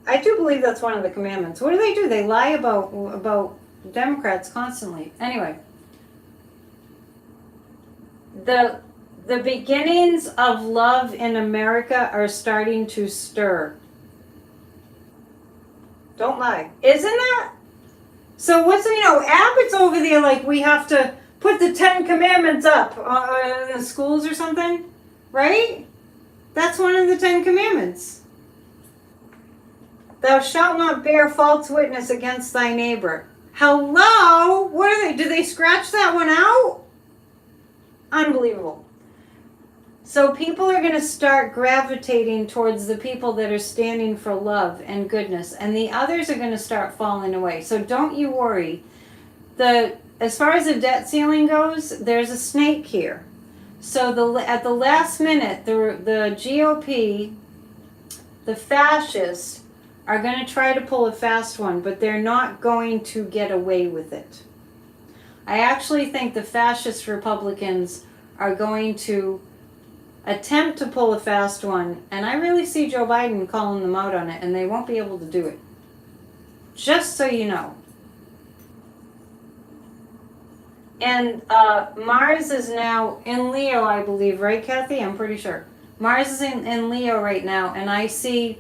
[SPEAKER 1] I do believe that's one of the commandments. What do? They lie about Democrats constantly. Anyway, the beginnings of love in America are starting to stir. Don't lie. Isn't that? So Abbott's over there like we have to put the 10 Commandments up in the schools or something, right? That's one of the 10 Commandments. Thou shalt not bear false witness against thy neighbor. Hello? What are they? Did they scratch that one out? Unbelievable. So people are going to start gravitating towards the people that are standing for love and goodness, and the others are going to start falling away. So don't you worry. As far as the debt ceiling goes, there's a snake here. So at the last minute, the GOP, the fascists, are going to try to pull a fast one, but they're not going to get away with it. I actually think the fascist Republicans are going to attempt to pull a fast one, and I really see Joe Biden calling them out on it, and they won't be able to do it. Just so you know. And Mars is now in Leo, I believe, right, Kathy? I'm pretty sure. Mars is in Leo right now, and I see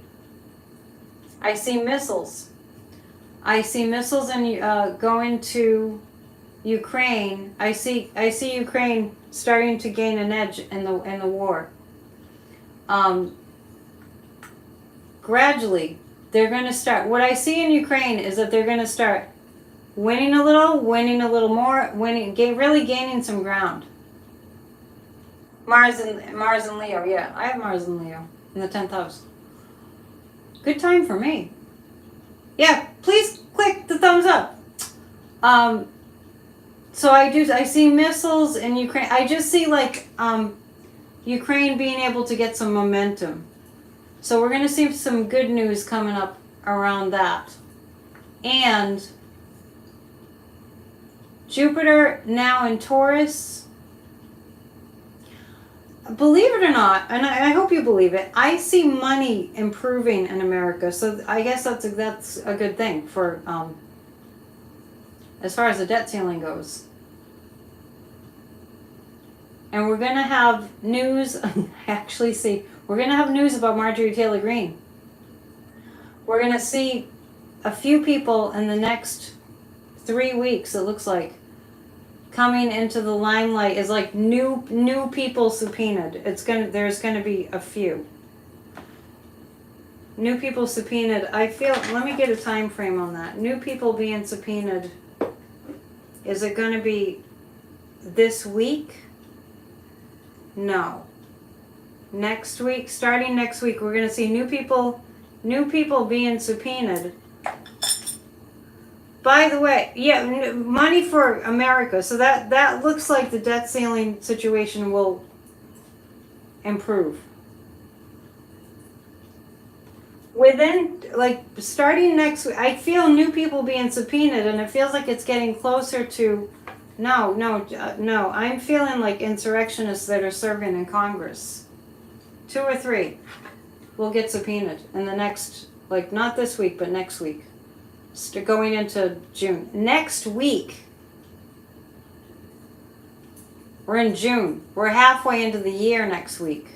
[SPEAKER 1] missiles. I see missiles going to Ukraine. I see Ukraine starting to gain an edge in the war. Gradually, they're going to start, what I see in Ukraine is that they're going to start winning a little more, really gaining some ground. Mars and Leo, yeah. I have Mars and Leo in the 10th house. Good time for me. Yeah, please click the thumbs up. So I see missiles in Ukraine. I just see like Ukraine being able to get some momentum. So we're going to see some good news coming up around that. And Jupiter now in Taurus. Believe it or not, and I hope you believe it, I see money improving in America. So I guess that's a good thing for as far as the debt ceiling goes. And we're going to have news, we're going to have news about Marjorie Taylor Greene. We're going to see a few people in the next 3 weeks, it looks like, coming into the limelight is like new people subpoenaed. There's going to be a few. New people subpoenaed. Let me get a time frame on that. New people being subpoenaed. Is it going to be this week? No. Next week, starting next week, we're going to see new people being subpoenaed. By the way, yeah, money for America. So that looks like the debt ceiling situation will improve. Within, like, starting next week, I feel new people being subpoenaed, and it feels like it's getting closer to, no, I'm feeling like insurrectionists that are serving in Congress. 2 or 3 will get subpoenaed in the next, like, not this week, but next week. Going into June. Next week. We're in June. We're halfway into the year next week.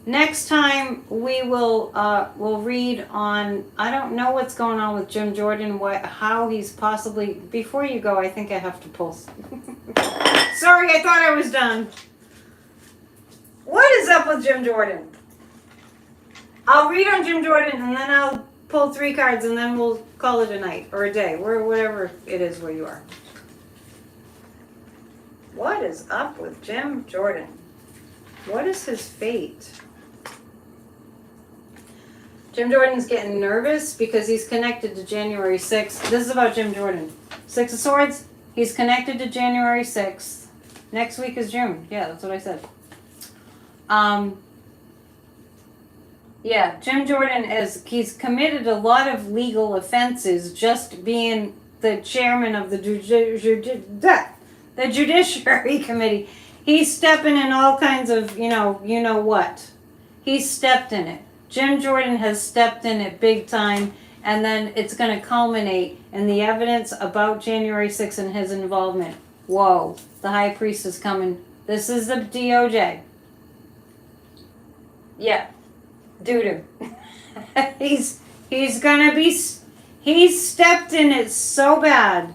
[SPEAKER 1] Next time we will we'll read on, I don't know what's going on with Jim Jordan, how he's possibly, before you go, I think I have to pull. Sorry, I thought I was done. What is up with Jim Jordan? I'll read on Jim Jordan and then I'll pull 3 cards and then we'll call it a night or a day, whatever it is where you are. What is up with Jim Jordan? What is his fate? Jim Jordan's getting nervous because he's connected to January 6th. This is about Jim Jordan. 6 of Swords, he's connected to January 6th. Next week is June. Yeah, that's what I said. Yeah, Jim Jordan he's committed a lot of legal offenses just being the chairman of the Judiciary Committee. He's stepping in all kinds of, you know what. He's stepped in it. Jim Jordan has stepped in it big time, and then it's going to culminate in the evidence about January 6th and his involvement. Whoa, the high priest is coming. This is the DOJ. Yeah, doo-doo. He's stepped in it so bad.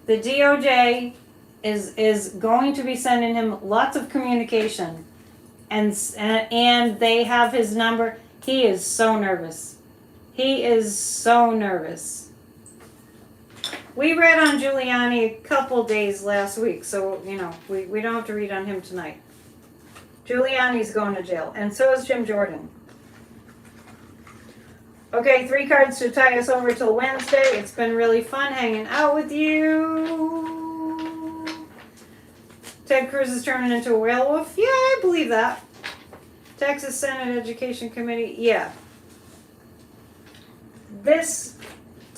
[SPEAKER 1] The DOJ is going to be sending him lots of communication, and they have his number. He is so nervous. He is so nervous. We read on Giuliani a couple days last week, so we don't have to read on him tonight. Giuliani's going to jail, and so is Jim Jordan. Okay, 3 cards to tie us over till Wednesday. It's been really fun hanging out with you. Ted Cruz is turning into a werewolf. Yeah, I believe that. Texas Senate Education Committee. Yeah. It's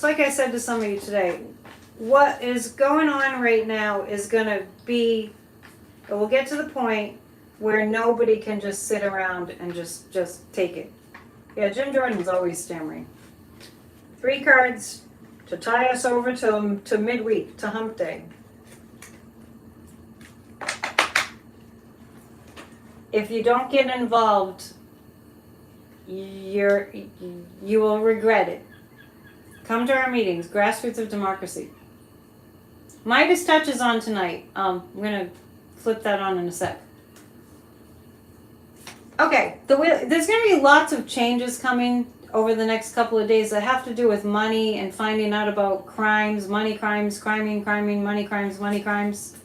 [SPEAKER 1] like I said to somebody today, what is going on right now is going to be, it will get to the point where nobody can just sit around and just take it. Yeah, Jim Jordan's always stammering. 3 cards to tie us over to midweek, to hump day. If you don't get involved, you will regret it. Come to our meetings, Grassroots of Democracy. Midas Touch is on tonight. I'm going to flip that on in a sec. Okay, there's going to be lots of changes coming over the next couple of days that have to do with money and finding out about crimes, money crimes, criming, money crimes.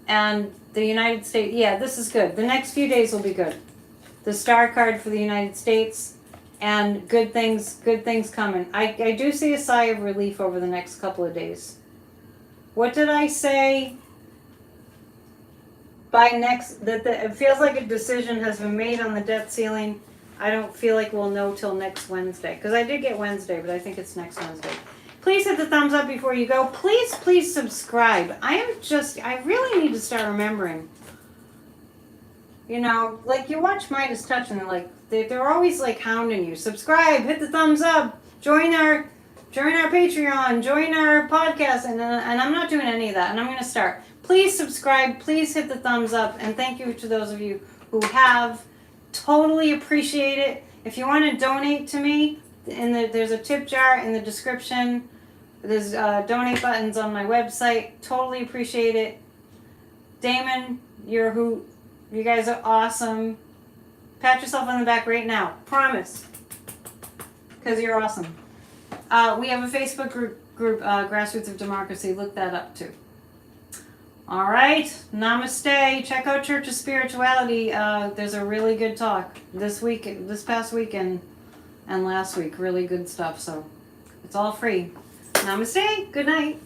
[SPEAKER 1] And the United States, yeah, this is good. The next few days will be good. The star card for the United States, and good things coming. I do see a sigh of relief over the next couple of days. What did I say? It feels like a decision has been made on the debt ceiling. I don't feel like we'll know till next Wednesday, because I did get Wednesday, but I think it's next Wednesday. Please hit the thumbs up before you go. Please subscribe. I really need to start remembering. You know, like you watch Midas Touch and they're always like hounding you. Subscribe, hit the thumbs up, join our Patreon, join our podcast, and I'm not doing any of that, and I'm going to start. Please subscribe, please hit the thumbs up, and thank you to those of you who have. Totally appreciate it. If you want to donate to me, there's a tip jar in the description. There's donate buttons on my website. Totally appreciate it. Damon, you're a hoot. You guys are awesome. Pat yourself on the back right now. Promise. Because you're awesome. We have a Facebook group, Grassroots of Democracy. Look that up too. All right. Namaste. Check out Church of Spirituality. There's a really good talk this past weekend, and last week. Really good stuff. So it's all free. Namaste. Good night.